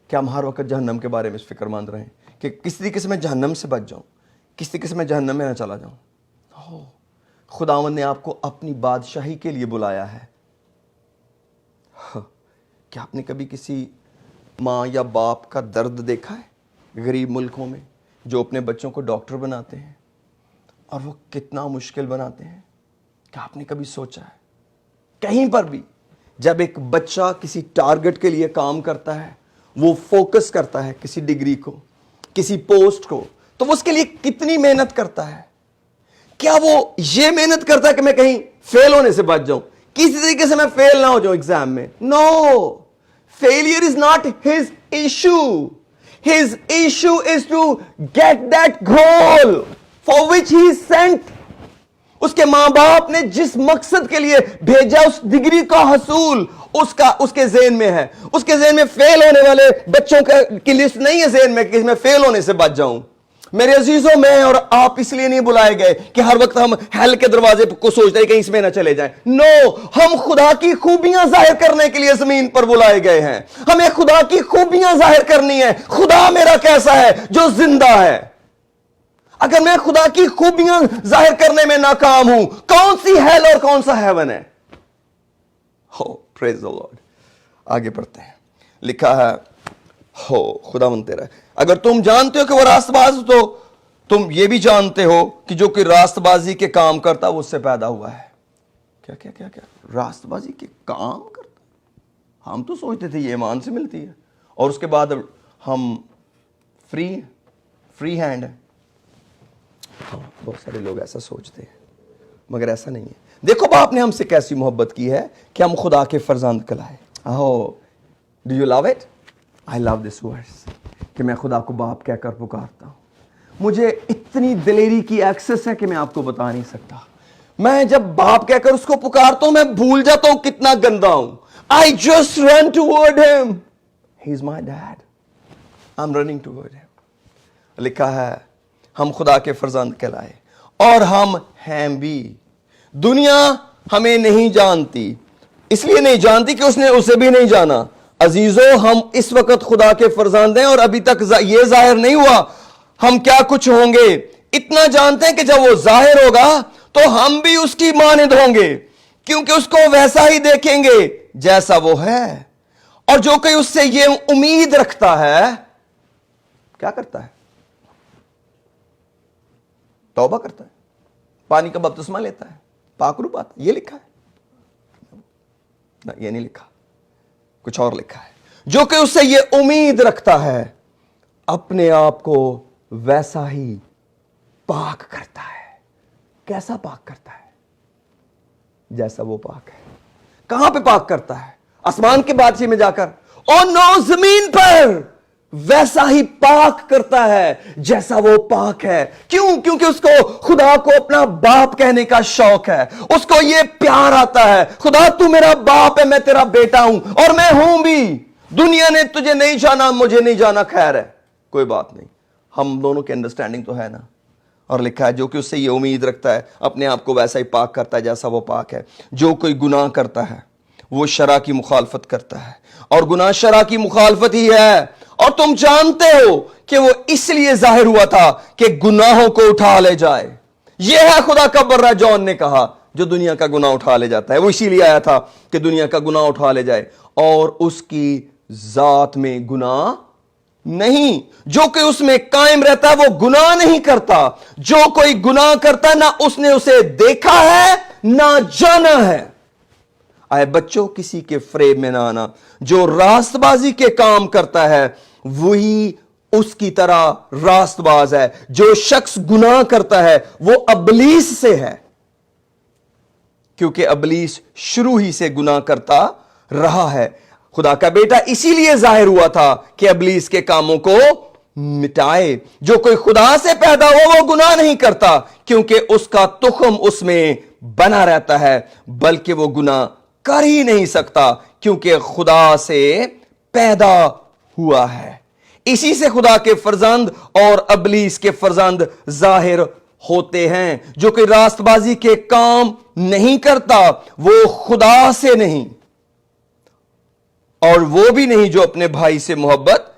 کہ ہم ہر وقت جہنم کے بارے میں فکر مند رہیں کہ کس طریقے سے میں جہنم سے بچ جاؤں, کس طریقے سے میں جہنم میں نہ چلا جاؤں. خداوند نے آپ کو اپنی بادشاہی کے لیے بلایا ہے. کیا آپ نے کبھی کسی ماں یا باپ کا درد دیکھا ہے غریب ملکوں میں جو اپنے بچوں کو ڈاکٹر بناتے ہیں اور وہ کتنا مشکل بناتے ہیں؟ کیا آپ نے کبھی سوچا ہے کہیں پر بھی جب ایک بچہ کسی ٹارگٹ کے لیے کام کرتا ہے, وہ فوکس کرتا ہے کسی ڈگری کو, کسی پوسٹ کو, تو وہ اس کے لیے کتنی محنت کرتا ہے؟ کیا وہ یہ محنت کرتا ہے کہ میں کہیں فیل ہونے سے بچ جاؤں, کسی طریقے سے میں فیل نہ ہو جاؤں ایگزام میں؟ نو, failure is not his issue. His issue is to get that goal for which he is sent. اس کے ماں باپ نے جس مقصد کے لیے بھیجا اس ڈگری کا حصول اس کے ذہن میں ہے. اس کے ذہن میں فیل ہونے والے بچوں کی لسٹ نہیں ہے ذہن میں کہ میں فیل ہونے سے بچ جاؤں. میرے عزیزوں, میں اور آپ اس لیے نہیں بلائے گئے کہ ہر وقت ہم ہیل کے دروازے کو سوچتے ہیں کہ اس میں نہ چلے جائیں. نو, ہم خدا کی خوبیاں ظاہر کرنے کے لیے زمین پر بلائے گئے ہیں. ہمیں خدا کی خوبیاں ظاہر کرنی ہے. خدا میرا کیسا ہے جو زندہ ہے. اگر میں خدا کی خوبیاں ظاہر کرنے میں ناکام ہوں, کون سی ہیل اور کون سا ہیون ہے؟ پریز دی لارڈ. آگے پڑھتے ہیں. لکھا ہے خداوند تیرا, اگر تم جانتے ہو کہ وہ راست باز, تو تم یہ بھی جانتے ہو کہ جو کہ راست بازی کے کام کرتا وہ اس سے پیدا ہوا ہے. کیا کیا کیا کیا راست بازی کے کام کرتا؟ ہم تو سوچتے تھے یہ ایمان سے ملتی ہے اور اس کے بعد ہم فری ہینڈ ہیں. بہت سارے لوگ ایسا سوچتے ہیں, مگر ایسا نہیں ہے. دیکھو باپ نے ہم سے کیسی محبت کی ہے کہ ہم خدا کے فرزند کہلائے. Do you love it? I love this words کہ میں خدا کو باپ کہہ کر پکارتا ہوں. مجھے اتنی دلیری کی ایکسس ہے کہ میں آپ کو بتا نہیں سکتا. میں جب باپ کہہ کر اس کو پکارتا ہوں میں بھول جاتا ہوں کتنا گندا ہوں. I just run toward him. He's my dad. I'm running toward him. لکھا ہے ہم خدا کے فرزند کہلائے اور ہم ہیں بھی. دنیا ہمیں نہیں جانتی, اس لیے نہیں جانتی کہ اس نے اسے بھی نہیں جانا. عزیزو, ہم اس وقت خدا کے فرزند ہیں اور ابھی تک یہ ظاہر نہیں ہوا ہم کیا کچھ ہوں گے. اتنا جانتے ہیں کہ جب وہ ظاہر ہوگا تو ہم بھی اس کی مانند ہوں گے, کیونکہ اس کو ویسا ہی دیکھیں گے جیسا وہ ہے. اور جو کہ اس سے یہ امید رکھتا ہے, کیا کرتا ہے؟ توبہ کرتا ہے, پانی کا بپتسمہ لیتا ہے, پاک روح پاتا ہے. یہ لکھا ہے؟ نہ, یہ نہیں لکھا, کچھ اور لکھا ہے. جو کہ اس سے یہ امید رکھتا ہے اپنے آپ کو ویسا ہی پاک کرتا ہے. کیسا پاک کرتا ہے؟ جیسا وہ پاک ہے. کہاں پہ پاک کرتا ہے؟ آسمان کے بادشاہ میں جا کر؟ اور نو, زمین پر ویسا ہی پاک کرتا ہے جیسا وہ پاک ہے. کیوں؟ کیونکہ اس کو خدا کو اپنا باپ کہنے کا شوق ہے. اس کو یہ پیار آتا ہے, خدا تو میرا باپ ہے, میں تیرا بیٹا ہوں اور میں ہوں بھی. دنیا نے تجھے نہیں جانا, مجھے نہیں جانا, خیر ہے, کوئی بات نہیں. ہم دونوں کی انڈرسٹینڈنگ تو ہے نا. اور لکھا ہے جو کہ اس سے یہ امید رکھتا ہے اپنے آپ کو ویسا ہی پاک کرتا ہے جیسا وہ پاک ہے. جو کوئی گناہ کرتا ہے وہ شرع کی مخالفت کرتا ہے, اور گناہ شرع کی مخالفت ہی ہے. اور تم جانتے ہو کہ وہ اس لیے ظاہر ہوا تھا کہ گناہوں کو اٹھا لے جائے. یہ ہے خدا کا برہ جون نے کہا, جو دنیا کا گناہ اٹھا لے جاتا ہے. وہ اسی لیے آیا تھا کہ دنیا کا گناہ اٹھا لے جائے, اور اس کی ذات میں گناہ نہیں. جو کہ اس میں قائم رہتا ہے وہ گناہ نہیں کرتا. جو کوئی گناہ کرتا ہے نہ اس نے اسے دیکھا ہے نہ جانا ہے. آئے بچوں, کسی کے فریب میں نہ آنا. جو راست بازی کے کام کرتا ہے وہی اس کی طرح راست باز ہے. جو شخص گناہ کرتا ہے وہ ابلیس سے ہے. کیونکہ ابلیس شروع ہی سے گناہ کرتا رہا ہے. خدا کا بیٹا اسی لیے ظاہر ہوا تھا کہ ابلیس کے کاموں کو مٹائے. جو کوئی خدا سے پیدا ہو وہ گناہ نہیں کرتا کیونکہ اس کا تخم اس میں بنا رہتا ہے, بلکہ وہ گناہ کر ہی نہیں سکتا کیونکہ خدا سے پیدا ہوا ہے. اسی سے خدا کے فرزند اور ابلیس کے فرزند ظاہر ہوتے ہیں. جو کوئی راست بازی کے کام نہیں کرتا وہ خدا سے نہیں, اور وہ بھی نہیں جو اپنے بھائی سے محبت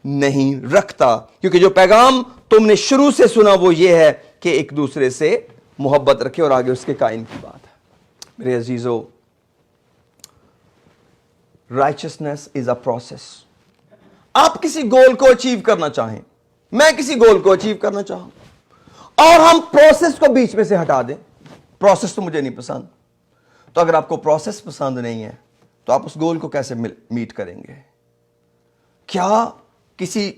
نہیں رکھتا. کیونکہ جو پیغام تم نے شروع سے سنا وہ یہ ہے کہ ایک دوسرے سے محبت رکھے. اور آگے اس کے قائم کی بات ہے. میرے عزیزو, رائچسنس از اے پروسیس. آپ کسی گول کو اچیو کرنا چاہیں, میں کسی گول کو اچیو کرنا چاہوں, اور ہم پروسیس کو بیچ میں سے ہٹا دیں. پروسیس تو مجھے نہیں پسند, تو اگر آپ کو پروسیس پسند نہیں ہے تو آپ اس گول کو کیسے میٹ کریں گے؟ کیا کسی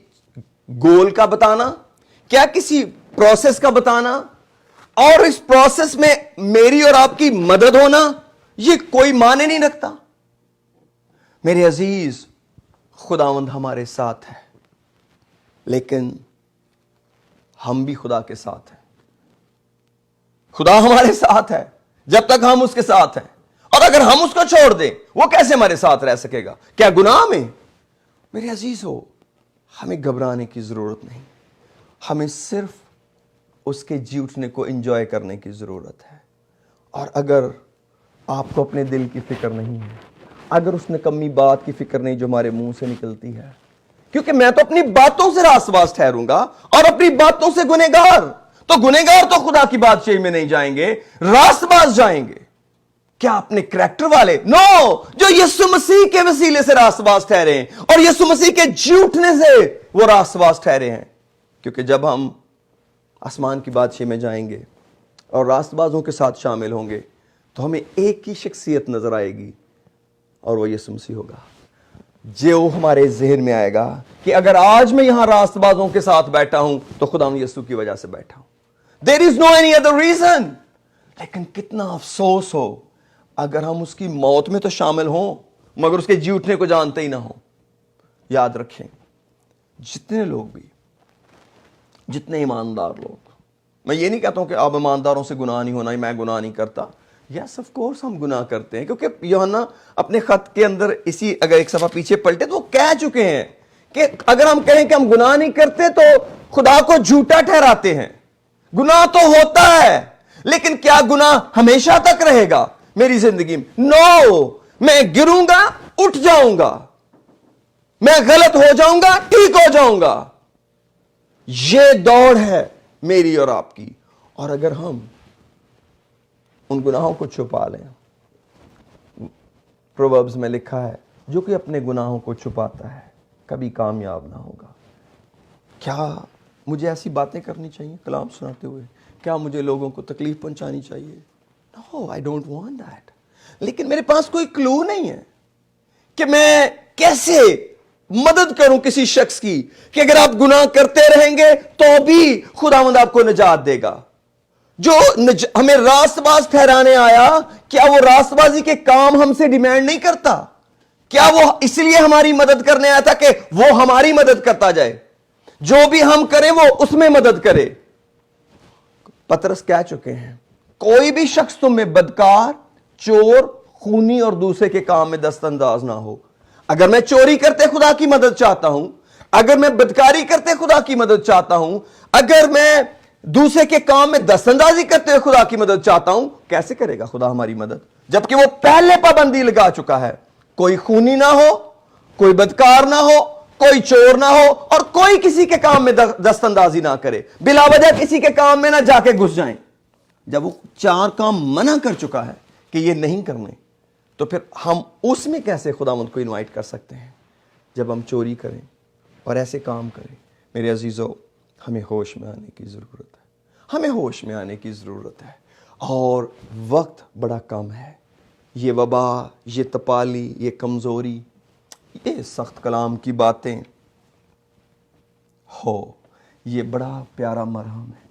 گول کا بتانا, کیا کسی پروسیس کا بتانا, اور اس پروسیس میں میری اور آپ کی مدد ہونا, یہ کوئی معنی نہیں رکھتا. میرے عزیز, خداوند ہمارے ساتھ ہے, لیکن ہم بھی خدا کے ساتھ ہیں. خدا ہمارے ساتھ ہے جب تک ہم اس کے ساتھ ہیں, اور اگر ہم اس کو چھوڑ دیں وہ کیسے ہمارے ساتھ رہ سکے گا؟ کیا گناہ میں؟ میرے عزیز ہو, ہمیں گھبرانے کی ضرورت نہیں, ہمیں صرف اس کے جھوٹنے کو انجوائے کرنے کی ضرورت ہے. اور اگر آپ کو اپنے دل کی فکر نہیں ہے, اگر اس نکمی بات کی فکر نہیں جو ہمارے منہ سے نکلتی ہے, کیونکہ میں تو اپنی باتوں سے راست باز ٹھہروں گا اور اپنی باتوں سے گنہگار, تو گنہگار تو خدا کی بادشاہی میں نہیں جائیں گے, راست باز جائیں گے. کیا اپنے کریکٹر والے؟ نو, جو یسوع مسیح کے وسیلے سے راست باز ٹھہرے ہیں اور یسوع مسیح کے جھوٹنے سے وہ راست باز ٹھہرے ہیں. کیونکہ جب ہم آسمان کی بادشاہی میں جائیں گے اور راست بازوں کے ساتھ شامل ہوں گے تو ہمیں ایک ہی شخصیت نظر آئے گی, اور وہ یسوع مسیح ہوگا. جو ہمارے ذہن میں آئے گا کہ اگر آج میں یہاں راست بازوں کے ساتھ بیٹھا ہوں تو خدا یسوع کی وجہ سے بیٹھا ہوں. There is no any other reason. لیکن کتنا افسوس ہو اگر ہم اس کی موت میں تو شامل ہوں مگر اس کے جی اٹھنے کو جانتے ہی نہ ہوں. یاد رکھیں, جتنے لوگ بھی, جتنے ایماندار لوگ, میں یہ نہیں کہتا ہوں کہ آپ ایمانداروں سے گناہ نہیں ہونا, میں گناہ نہیں کرتا. یس آف کورس ہم گناہ کرتے ہیں, کیونکہ یوحنا اپنے خط کے اندر اسی, اگر ایک صفحہ پیچھے پلٹے تو وہ کہہ چکے ہیں کہ اگر ہم کہیں کہ ہم گناہ نہیں کرتے تو خدا کو جھوٹا ٹھہراتے ہیں. گناہ تو ہوتا ہے, لیکن کیا گناہ ہمیشہ تک رہے گا میری زندگی میں؟ نو, میں گروں گا اٹھ جاؤں گا, میں غلط ہو جاؤں گا ٹھیک ہو جاؤں گا. یہ دوڑ ہے میری اور آپ کی. اور اگر ہم ان گناہوں کو چھپا لیں, پرووربز میں لکھا ہے جو کہ اپنے گناہوں کو چھپاتا ہے کبھی کامیاب نہ ہوگا. کیا مجھے ایسی باتیں کرنی چاہیے کلام سناتے ہوئے؟ کیا مجھے لوگوں کو تکلیف پہنچانی چاہیے؟ نو, آئی ڈونٹ وانٹ دیٹ. لیکن میرے پاس کوئی کلو نہیں ہے کہ میں کیسے مدد کروں کسی شخص کی کہ اگر آپ گناہ کرتے رہیں گے تو بھی خداوند آپ کو نجات دے گا. جو ہمیں راست باز ٹھہرانے آیا, کیا وہ راست بازی کے کام ہم سے ڈیمانڈ نہیں کرتا؟ کیا وہ اس لیے ہماری مدد کرنے آیا تھا کہ وہ ہماری مدد کرتا جائے؟ جو بھی ہم کریں وہ اس میں مدد کرے. پترس کہہ چکے ہیں کوئی بھی شخص تم میں بدکار, چور, خونی اور دوسرے کے کام میں دست انداز نہ ہو. اگر میں چوری کرتے خدا کی مدد چاہتا ہوں, اگر میں بدکاری کرتے خدا کی مدد چاہتا ہوں, اگر میں دوسرے کے کام میں دست اندازی کرتے ہوئے خدا کی مدد چاہتا ہوں, کیسے کرے گا خدا ہماری مدد جبکہ وہ پہلے پابندی لگا چکا ہے؟ کوئی خونی نہ ہو, کوئی بدکار نہ ہو, کوئی چور نہ ہو, اور کوئی کسی کے کام میں دست اندازی نہ کرے. بلا وجہ کسی کے کام میں نہ جا کے گھس جائیں. جب وہ 4 کام منع کر چکا ہے کہ یہ نہیں کرنے, تو پھر ہم اس میں کیسے خداوند کو انوائٹ کر سکتے ہیں جب ہم چوری کریں اور ایسے کام کریں؟ میرے عزیزو, ہمیں ہوش میں آنے کی ضرورت ہے, ہمیں ہوش میں آنے کی ضرورت ہے. اور وقت بڑا کم ہے. یہ وبا, یہ تپالی, یہ کمزوری, یہ سخت کلام کی باتیں ہو, یہ بڑا پیارا مرہم ہے.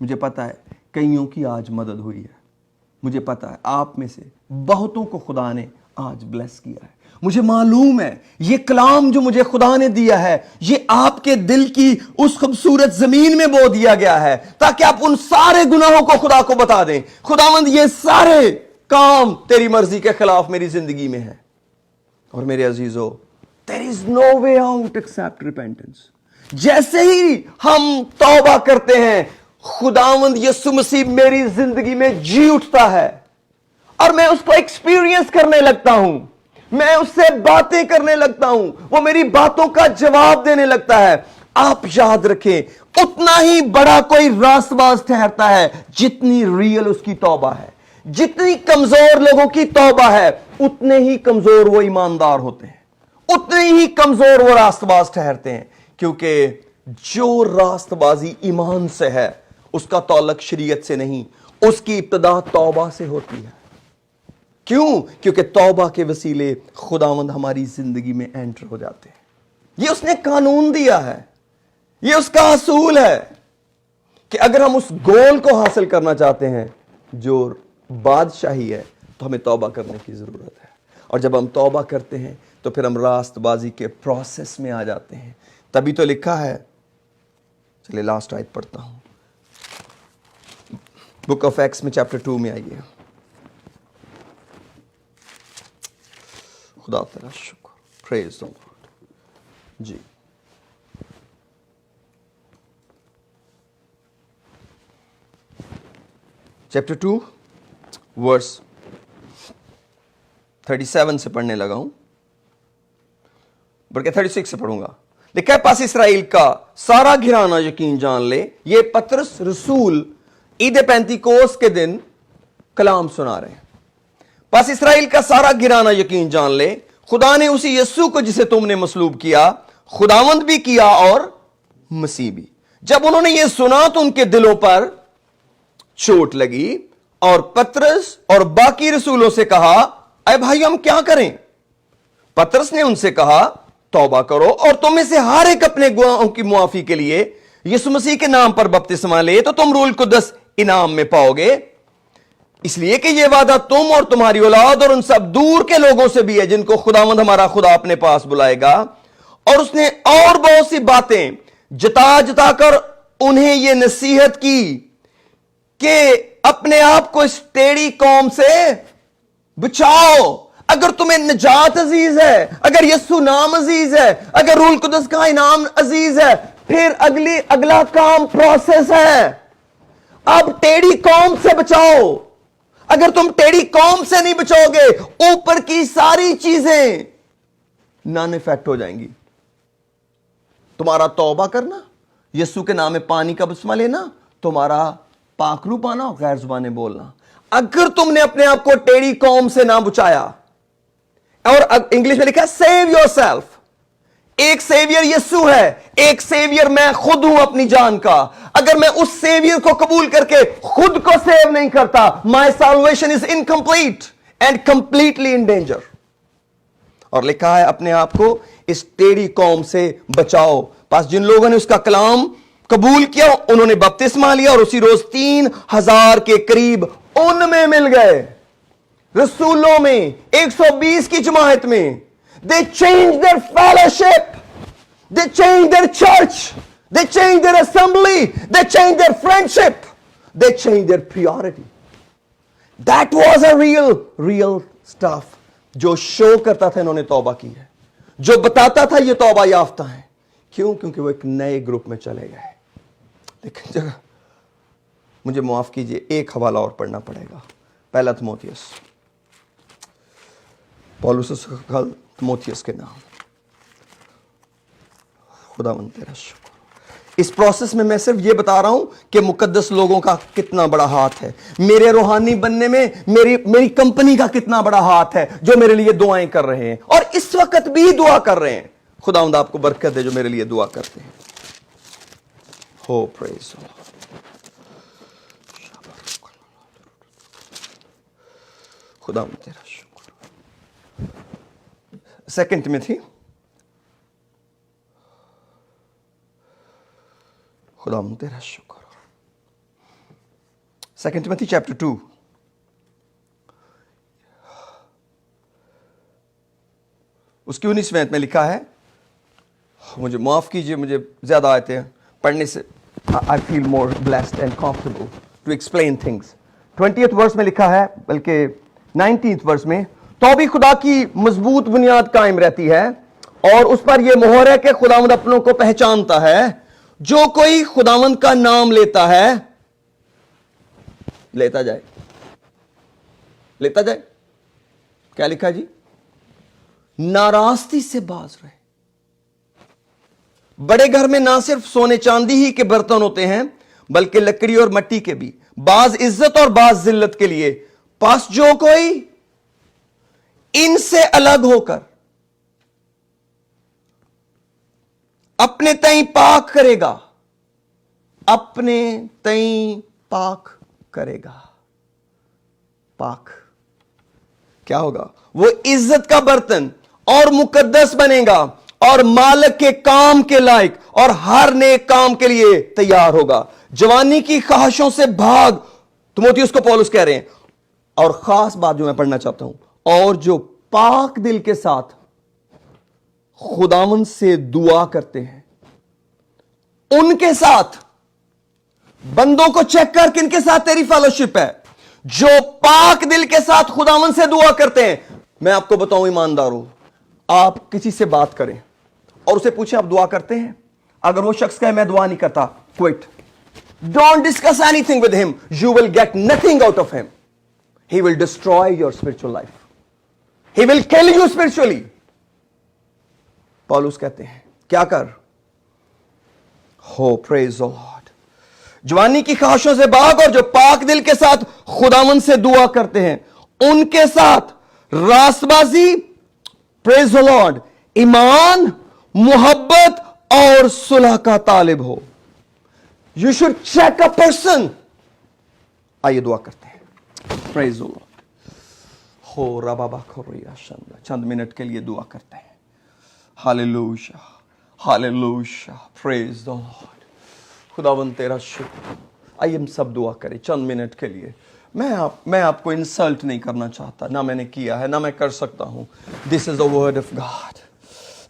مجھے پتا ہے کئیوں کی آج مدد ہوئی ہے, मुझे पता है आप में से बहुतों को खुदा ने आज ब्लेस किया है। मुझे मालूम है ये कलाम जो मुझे खुदा ने दिया है ये आपके दिल की उस खूबसूरत जमीन में बो दिया गया है ताकि आप उन सारे गुनाहों को खुदा को बता दें, खुदावंद ये सारे काम तेरी मर्जी के खिलाफ मेरी जिंदगी में है। और मेरे अजीजों, there is no way out except repentance. जैसे ही हम तौबा करते हैं, खुदावंद यीशु मसीह मेरी जिंदगी में जी उठता है और मैं उसको एक्सपीरियंस करने लगता हूं, मैं उससे बातें करने लगता हूं, वो मेरी बातों का जवाब देने लगता है। आप याद रखें, उतना ही बड़ा कोई रास्तबाज ठहरता है जितनी रियल उसकी तौबा है। जितनी कमजोर लोगों की तौबा है उतने ही कमजोर वो ईमानदार होते हैं, उतने ही कमजोर वो रास्तबाज ठहरते हैं, क्योंकि जो रास्तबाजी ईमान से है उसका ताल्लुक शरीयत से नहीं, उसकी इब्तिदा तौबा से होती है। क्यों? क्योंकि तौबा के वसीले खुदावंद हमारी जिंदगी में एंटर हो जाते हैं। ये उसने कानून दिया है, ये उसका असूल है कि अगर हम उस गोल को हासिल करना चाहते हैं जो बादशाही है तो हमें तौबा करने की जरूरत है। और जब हम तौबा करते हैं तो फिर हम रास्तबाजी के प्रोसेस में आ जाते हैं। तभी तो लिखा है, चलिए लास्ट आयत पढ़ता हूं, बुक ऑफ एक्स में चैप्टर 2 में आइए। खुदा तेरा शुक्र, praise the Lord ji. Chapter 2 verse 37 से पढ़ने लगा हूं, बल्कि 36 से पढ़ूंगा। लिखा है, पास इसराइल का सारा घराना यकीन जान ले, ये पतरस रसूल ईद पेंतीकोस के दिन कलाम सुना रहे हैं। पास इसराइल का सारा घराना यकीन जान ले, खुदा ने उसी यीशु को जिसे तुमने मसलूब किया खुदावंद भी किया और मसीह भी। जब उन्होंने यह सुना तो उनके दिलों पर चोट लगी और पतरस और बाकी रसूलों से कहा, अरे भाई हम क्या करें? पतरस ने उनसे कहा, तौबा करो और तुम में से हर एक अपने गुनाहों की मुआफी के लिए यीशु मसीह के नाम पर बपतिस्मा ले तो तुम रूल कुदस इनाम में पाओगे, इसलिए कि यह वादा तुम और तुम्हारी औलाद और उन सब दूर के लोगों से भी है जिनको खुदावंद हमारा खुदा अपने पास बुलाएगा। और उसने और बहुत सी बातें जता जता कर उन्हें यह नसीहत की कि अपने आप को इस टेढ़ी कौम से बचाओ। अगर तुम्हें निजात अजीज है, अगर यीशु नाम अजीज है, अगर रूल कुदस का इनाम अजीज है, फिर अगला काम प्रोसेस है। अब टेढ़ी कौम से बचाओ। अगर तुम टेढ़ी कौम से नहीं बचोगे, ऊपर की सारी चीजें नॉन इफेक्ट हो जाएंगी। तुम्हारा तौबा करना, यीशु के नाम में पानी का बपतिस्मा लेना, तुम्हारा पाखरू पाना और गैर जुबानें बोलना। अगर तुमने अपने आप को टेढ़ी कौम से ना बचाया, और इंग्लिश में लिखा है सेव योरसेल्फ, एक सेवियर यीशु है, एक सेवियर मैं खुद हूं अपनी जान का। अगर मैं उस सेवियर को कबूल करके खुद को सेव नहीं करता, my salvation is incomplete and completely in danger. और लिखा है अपने आप को इस टेढ़ी कौम से बचाओ। पास जिन लोगों ने उसका कलाम कबूल किया उन्होंने बपतिस्मा लिया और उसी रोज 3000 के करीब उनमें मिल गए। रसूलों में 120 की जमात में they changed their fellowship, they changed their church, they changed their assembly, they changed their friendship, they changed their priority. That was a real stuff. जो शो करता था इन्होंने तौबा की है, जो बताता था ये तौबा याफ्ता है। क्यों? क्योंकि वो एक नए ग्रुप में चले गए। लेकिन जगह मुझे माफ कीजिए, एक हवाला और पढ़ना पड़ेगा। पहला तिमोथियस, पौलुस तिमोथियस के नाम। खुदावंद तेरा शुक्र। इस प्रोसेस में मैं सिर्फ ये बता रहा हूं कि मुकद्दस लोगों का कितना बड़ा हाथ है, मेरे रूहानी बनने में मेरी कंपनी का कितना बड़ा हाथ है, जो मेरे लिए दुआएं कर रहे हैं और इस वक्त भी दुआ कर रहे हैं। खुदावंद आपको बरकत दे जो मेरे लिए दुआ करते हैं। हो प्रेज खुदावंद तेरा शुक्र। 2 तिमोथी, खुदावंद तेरा शुक्र। 2 तिमोथी चैप्टर 2 उसकी 19वीं आयत में लिखा है, मुझे माफ कीजिए, मुझे ज्यादा आयतें हैं पढ़ने से I feel more blessed and comfortable to explain things. 20th verse में लिखा है, बल्कि 19th वर्स में, तो भी खुदा की मजबूत बुनियाद कायम रहती है और उस पर यह मोहर है कि खुदावंद अपनों को पहचानता है। जो कोई खुदावंद का नाम लेता है, लेता जाए, लेता जाए। क्या लिखा जी? नाराजगी से बाज रहे। बड़े घर में ना सिर्फ सोने चांदी ही के बर्तन होते हैं, बल्कि लकड़ी और मिट्टी के भी, बाज इज्जत और बाज जिल्लत के लिए। पास जो कोई इनसे अलग होकर अपने तई पाक करेगा, अपने तई पाक करेगा। पाक क्या होगा? वो इज्जत का बर्तन और मुकद्दस बनेगा और मालिक के काम के लायक और हर नेक काम के लिए तैयार होगा। जवानी की ख्वाहिशों से भाग, तिमोथियुस को पौलुस कह रहे हैं। और खास बात जो मैं पढ़ना चाहता हूं, और जो पाक दिल के साथ खुदावंद से दुआ करते हैं, उनके साथ, बंदों को चेक कर किनके साथ तेरी फेलोशिप है। जो पाक दिल के साथ खुदावंद से दुआ करते हैं, मैं आपको बताऊं ईमानदारों, आप किसी से बात करें और उसे पूछें आप दुआ करते हैं? अगर वो शख्स कहे मैं दुआ नहीं करता, quit. Don't discuss anything with him, you will get nothing out of him. He will destroy your spiritual life, he will kill you spiritually. पौलुस कहते हैं क्या कर? हो प्रेज द लॉर्ड। जवानी की ख्वाहिशों से भाग और जो पाक दिल के साथ खुदावंद से दुआ करते हैं, उनके साथ रासबाजी, प्रेज द लॉर्ड, ईमान, मोहब्बत और सुलह का तालिब हो। You should check a person. आइए दुआ करते हैं। Praise the Lord. हो रबाबा खोरिया शंदा, चंद मिनट के लिए दुआ करते हैं। Hallelujah, hallelujah, praise the Lord. खुदावंद तेरा शुक्र। आइए हम सब दुआ करें चंद मिनट के लिए। मैं आपको इंसल्ट नहीं करना चाहता, ना मैंने किया है, ना मैं कर सकता हूं। This is the word of God,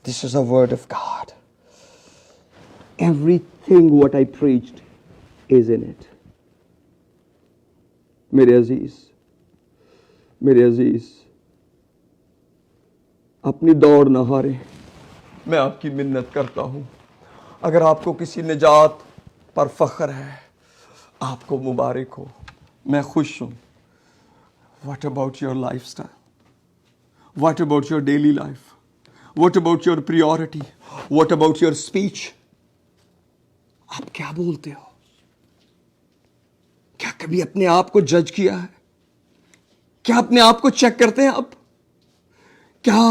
this is the word of God. Everything what I preached is in it. मेरे अजीज, मेरे अजीज, अपनी दौड़ ना हारे। मैं आपकी मिन्नत करता हूं, अगर आपको किसी निजात पर फख्र है, आपको मुबारक हो, मैं खुश हूं। What about your lifestyle? What about your daily life? What about your priority? What about your speech? आप क्या बोलते हो? क्या कभी अपने आप को जज किया है? क्या अपने आप को चेक करते हैं आप? क्या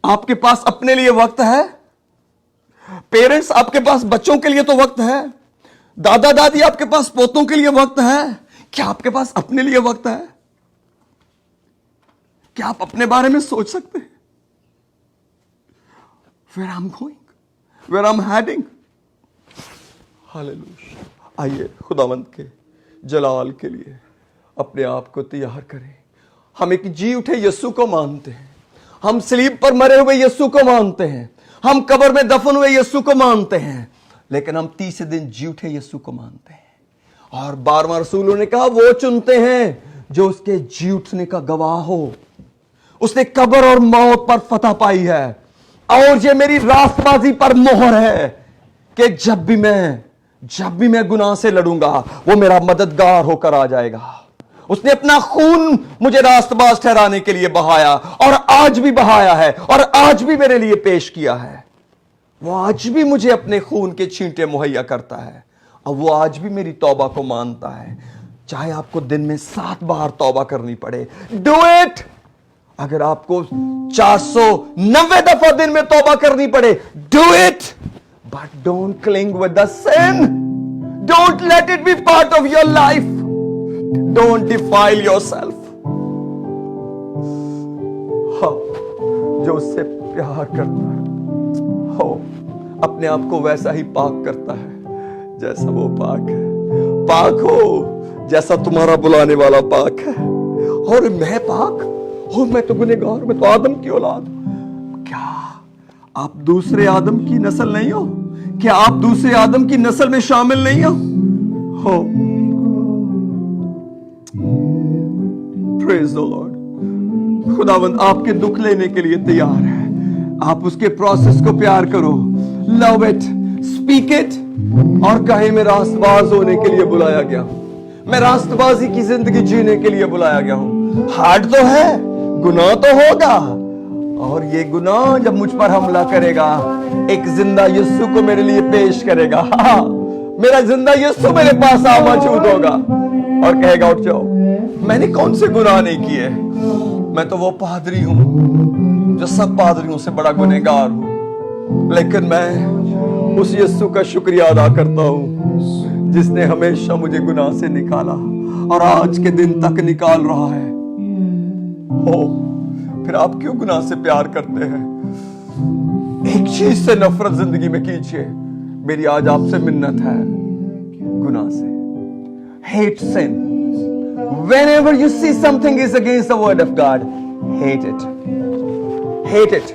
आपके पास अपने लिए वक्त है? पेरेंट्स, आपके पास बच्चों के लिए तो वक्त है। दादा दादी, आपके पास पोतों के लिए वक्त है। क्या आपके पास अपने लिए वक्त है? क्या आप अपने बारे में सोच सकते हैं? Where I'm going, where I'm heading? Hallelujah. आइए खुदावंद के जलाल के लिए अपने आप को तैयार करें। हम एक जी उठे यीशु को मानते हैं, हम सलीब पर मरे हुए यीशु को मानते हैं, हम कब्र में दफन हुए यीशु को मानते हैं, लेकिन हम तीसरे दिन जी उठे यीशु को मानते हैं। और 12वां रसूलों ने कहा वो चुनते हैं जो उसके जी उठने का गवाह हो। उसने कब्र और मौत पर फतह पाई है, और ये मेरी रास्तबाजी पर मोहर है कि जब भी मैं गुनाह से लड़ूंगा, वो मेरा मददगार होकर आ जाएगा। उसने अपना खून मुझे रास्तबाज ठहराने के लिए बहाया, और आज भी बहाया है, और आज भी मेरे लिए पेश किया है। वो आज भी मुझे अपने खून के छींटे मुहैया करता है, और वो आज भी मेरी तौबा को मानता है। चाहे आपको दिन में 7 बार तौबा करनी पड़े, डू इट। अगर आपको 490 दफा दिन में तौबा करनी पड़े, do it. But don't cling with the sin, don't let it be part of your life, don't defile yourself. जो उससे प्यार करता है, हो अपने आप को वैसा ही पाक करता है जैसा वो पाक है। पाक हो जैसा तुम्हारा बुलाने वाला पाक है। और मैं पाक, और मैं तो गुनहगार, मैं तो आदम की औलाद। क्या आप दूसरे आदम की नस्ल नहीं हो? क्या आप दूसरे आदम की नस्ल में शामिल नहीं हो? Praise the Lord. खुदावंद आपके दुख लेने के लिए तैयार है. आप उसके प्रोसेस को प्यार करो. Love it, speak it, और कहे मैं रास्तबाज होने के लिए बुलाया गया हूं. मैं रास्तबाजी की जिंदगी जीने के लिए बुलाया गया हूं. हार्ड तो है, गुनाह तो होगा, और ये गुनाह जब मुझ पर हमला करेगा, एक जिंदा यीशु को मेरे लिए पेश करेगा. मेरा जिंदा यीशु मेरे पास आ मौजूद होगा और कहेगा उठ जाओ. मैंने कौन से गुनाह नहीं किए? मैं तो वो पादरी हूं जो सब पादरियों से बड़ा गुनहगार हूं, लेकिन मैं उस यीशु का शुक्रिया अदा करता हूं जिसने हमेशा मुझे गुनाह से निकाला और आज के दिन तक निकाल रहा है. फिर आप क्यों गुनाह से प्यार करते हैं? एक चीज से नफरत जिंदगी में कीजिए. मेरी आज आपसे मिन्नत है, गुनाह से. Hate sin. Whenever you see something is against the word of God, hate it. Hate it.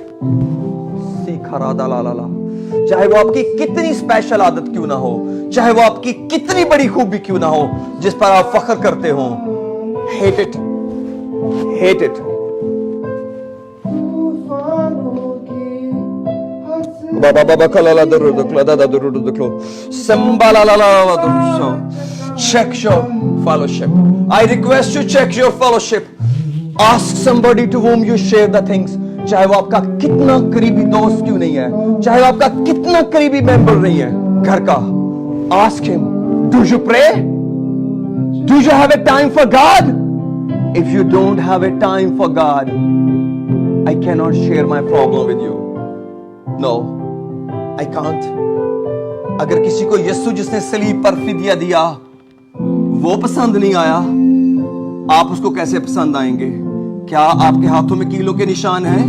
चाहे वो आपकी कितनी स्पेशल आदत क्यों ना हो, चाहे वो आपकी कितनी बड़ी खूबी क्यों ना हो, जिस पर आप फख्र करते हो, hate it. Hate it. Check your fellowship. I request you check your fellowship. Ask somebody to whom you share the things. चाहे वो आपका कितना करीबी दोस्त क्यों नहीं है, चाहे वो आपका कितना करीबी मेंबर नहीं है घर का. Ask him. Do you pray? Do you have a time for God? If you don't have a time for God, I cannot share my problem with you. No, I can't. अगर किसी को यीशु जिसने सलीब पर फिदिया दिया वो पसंद नहीं आया, आप उसको कैसे पसंद आएंगे? क्या आपके हाथों में कीलों के निशान हैं?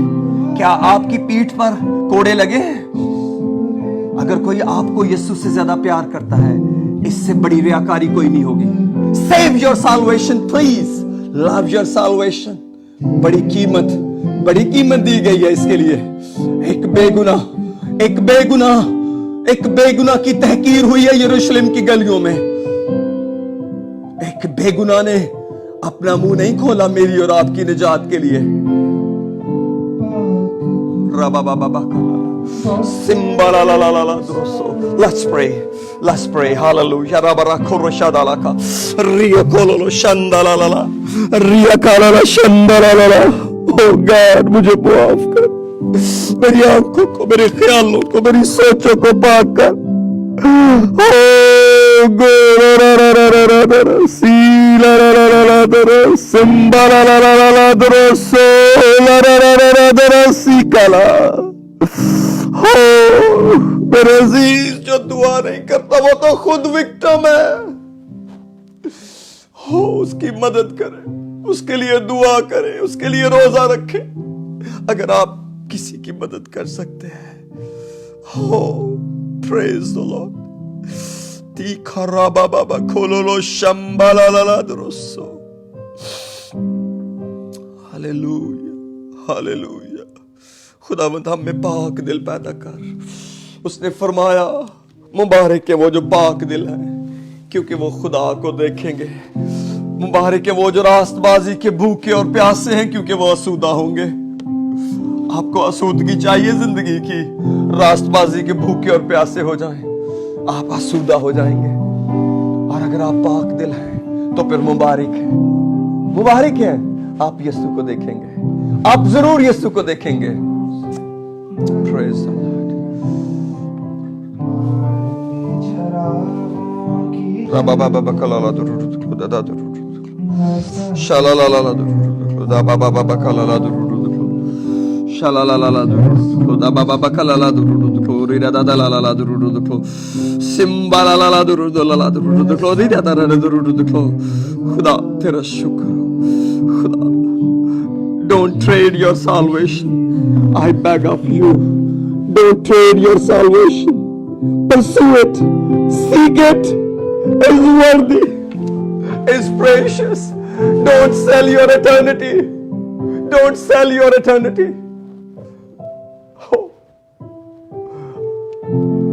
क्या आपकी पीठ पर कोड़े लगे? अगर कोई आपको यीशु से ज्यादा प्यार करता है, इससे बड़ी रियाकारी कोई नहीं होगी. Save your salvation, please. Love your salvation. बड़ी कीमत दी गई है इसके लिए. एक बेगुनाह की तहकीर हुई है यरूशलेम की गलियों में. एक बेगुनाह ने अपना मुंह नहीं खोला मेरी और आपकी निजात के लिए. Let's pray. Let's pray. Hallelujah. Oh God, मुझे माफ कर. मेरी आंखों को, मेरे ख्यालों को, मेरी सोचों को पाक कर. मेरे अजीज, जो दुआ नहीं करता वो तो खुद विक्टिम है. उसकी मदद करें, उसके लिए दुआ करें, उसके लिए रोजा रखें अगर आप किसी की मदद कर सकते हैं. Praise the Lord. हालेलुया. खुदावंद हम में पाक दिल पैदा कर. उसने फरमाया मुबारक है वो जो पाक दिल है, क्योंकि वो खुदा को देखेंगे. मुबारक है वो जो रास्तबाजी के भूखे और प्यासे हैं, क्योंकि वो आसूदा होंगे. आपको आसूदगी चाहिए जिंदगी की? रास्तबाजी के भूखे और प्यासे हो जाएं, आप आसूदा हो जाएंगे. और अगर आप पाक दिल हैं तो फिर मुबारक है आप यीशु को देखेंगे. आप जरूर यीशु को देखेंगे. Praise the Lord. खुदा तेरा शुक्र. खुदा, don't trade your salvation. I beg of you, don't trade your salvation. Pursue it, seek it. It's worthy, it's precious. Don't sell your eternity. Don't sell your eternity.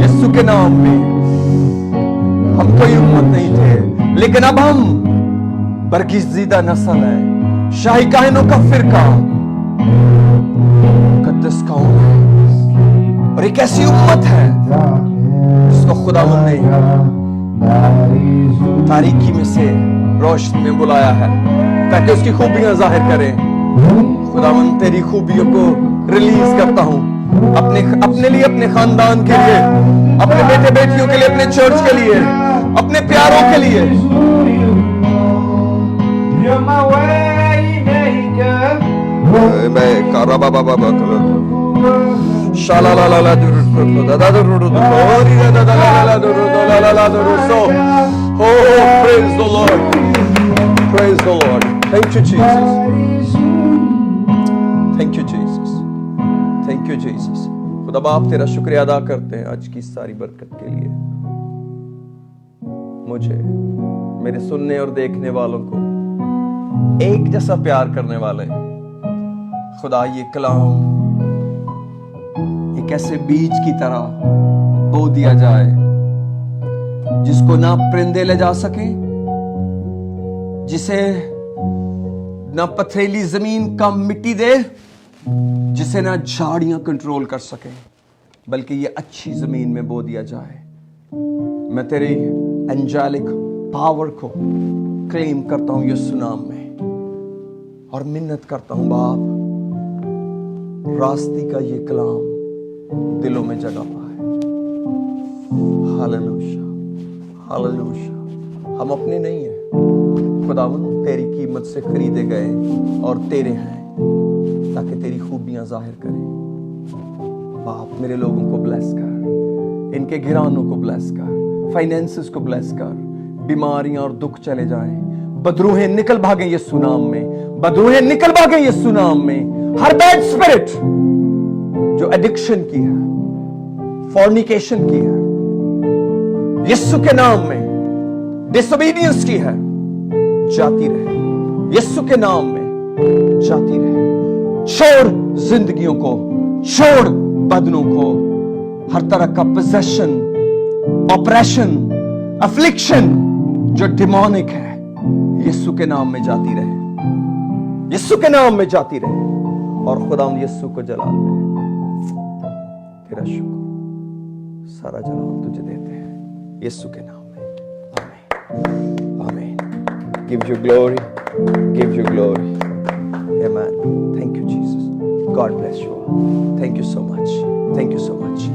यीशु के नाम में हम कोई उम्मत नहीं थे, लेकिन अब हम बरगीज़ीदा नस्ल है, शाही काहिनों का फिरका, मुकद्दस कौम है, और एक ऐसी उम्मत है जिसको खुदावंद ने तारीकी में से रोशनी में बुलाया है ताकि उसकी खूबियां जाहिर करें। खुदावंद तेरी खूबियों को रिलीज करता हूं अपने लिए, अपने खानदान के लिए, अपने बेटे बेटियों के लिए, अपने चर्च के लिए, अपने प्यारों के लिए। मैं काराबा बाबा शाला ला ला ला दादा Oh, praise the Lord. Praise the Lord. Thank you, Jesus. Thank you, Jesus. Thank you, Jesus. खुदा बाप तेरा शुक्रिया अदा करते हैं आज की सारी बरकत के लिए। मुझे, मेरे सुनने और देखने वालों को एक जैसा प्यार करने वाले खुदा ये कलाम एक ऐसे बीज की तरह बो दिया जाए जिसको ना परिंदे ले जा सके, जिसे ना पथरीली जमीन का मिट्टी दे, जिसे ना झाड़ियां कंट्रोल कर सके, बल्कि ये अच्छी जमीन में बो दिया जाए। मैं तेरी एंजेलिक पावर को क्लेम करता हूं यीशु नाम में और मिन्नत करता हूं बाप, रास्ती का ये कलाम दिलों में जगा हुआ है। Hallelujah, hallelujah. हम अपने नहीं हैं खुदावंद, तेरी कीमत से खरीदे गए और तेरे हैं ताकि तेरी खूबियां जाहिर करें। बाप मेरे लोगों को ब्लेस कर, इनके घरानों को ब्लेस कर, फाइनेंसेस को ब्लेस कर, बीमारियां और दुख चले जाएं, बदरूहें निकल भागें यीशु नाम में, बदरूहें निकल भागें यीशु नाम में। हर बैड स्पिरिट जो एडिक्शन की है, फॉर्निकेशन की है, यीशु के नाम में डिसोबीडियंस की है, जाती रहे, यीशु के नाम में जाती रहे। छोड़ जिंदगियों को, छोड़ बदनों को, हर तरह का पोजेशन, ऑपरेशन, अफ्लिक्शन जो डिमोनिक है, यीशु के नाम में जाती रहे, यीशु के नाम में जाती रहे। और खुदावंद यीशु को जलाल मिले। तेरा शुक्र, सारा जलाल तुझे देते हैं यीशु के नाम में। आमीन। Give you glory, give you glory. Amen. Thank you, Jesus. God bless you all. Thank you so much. Thank you so much.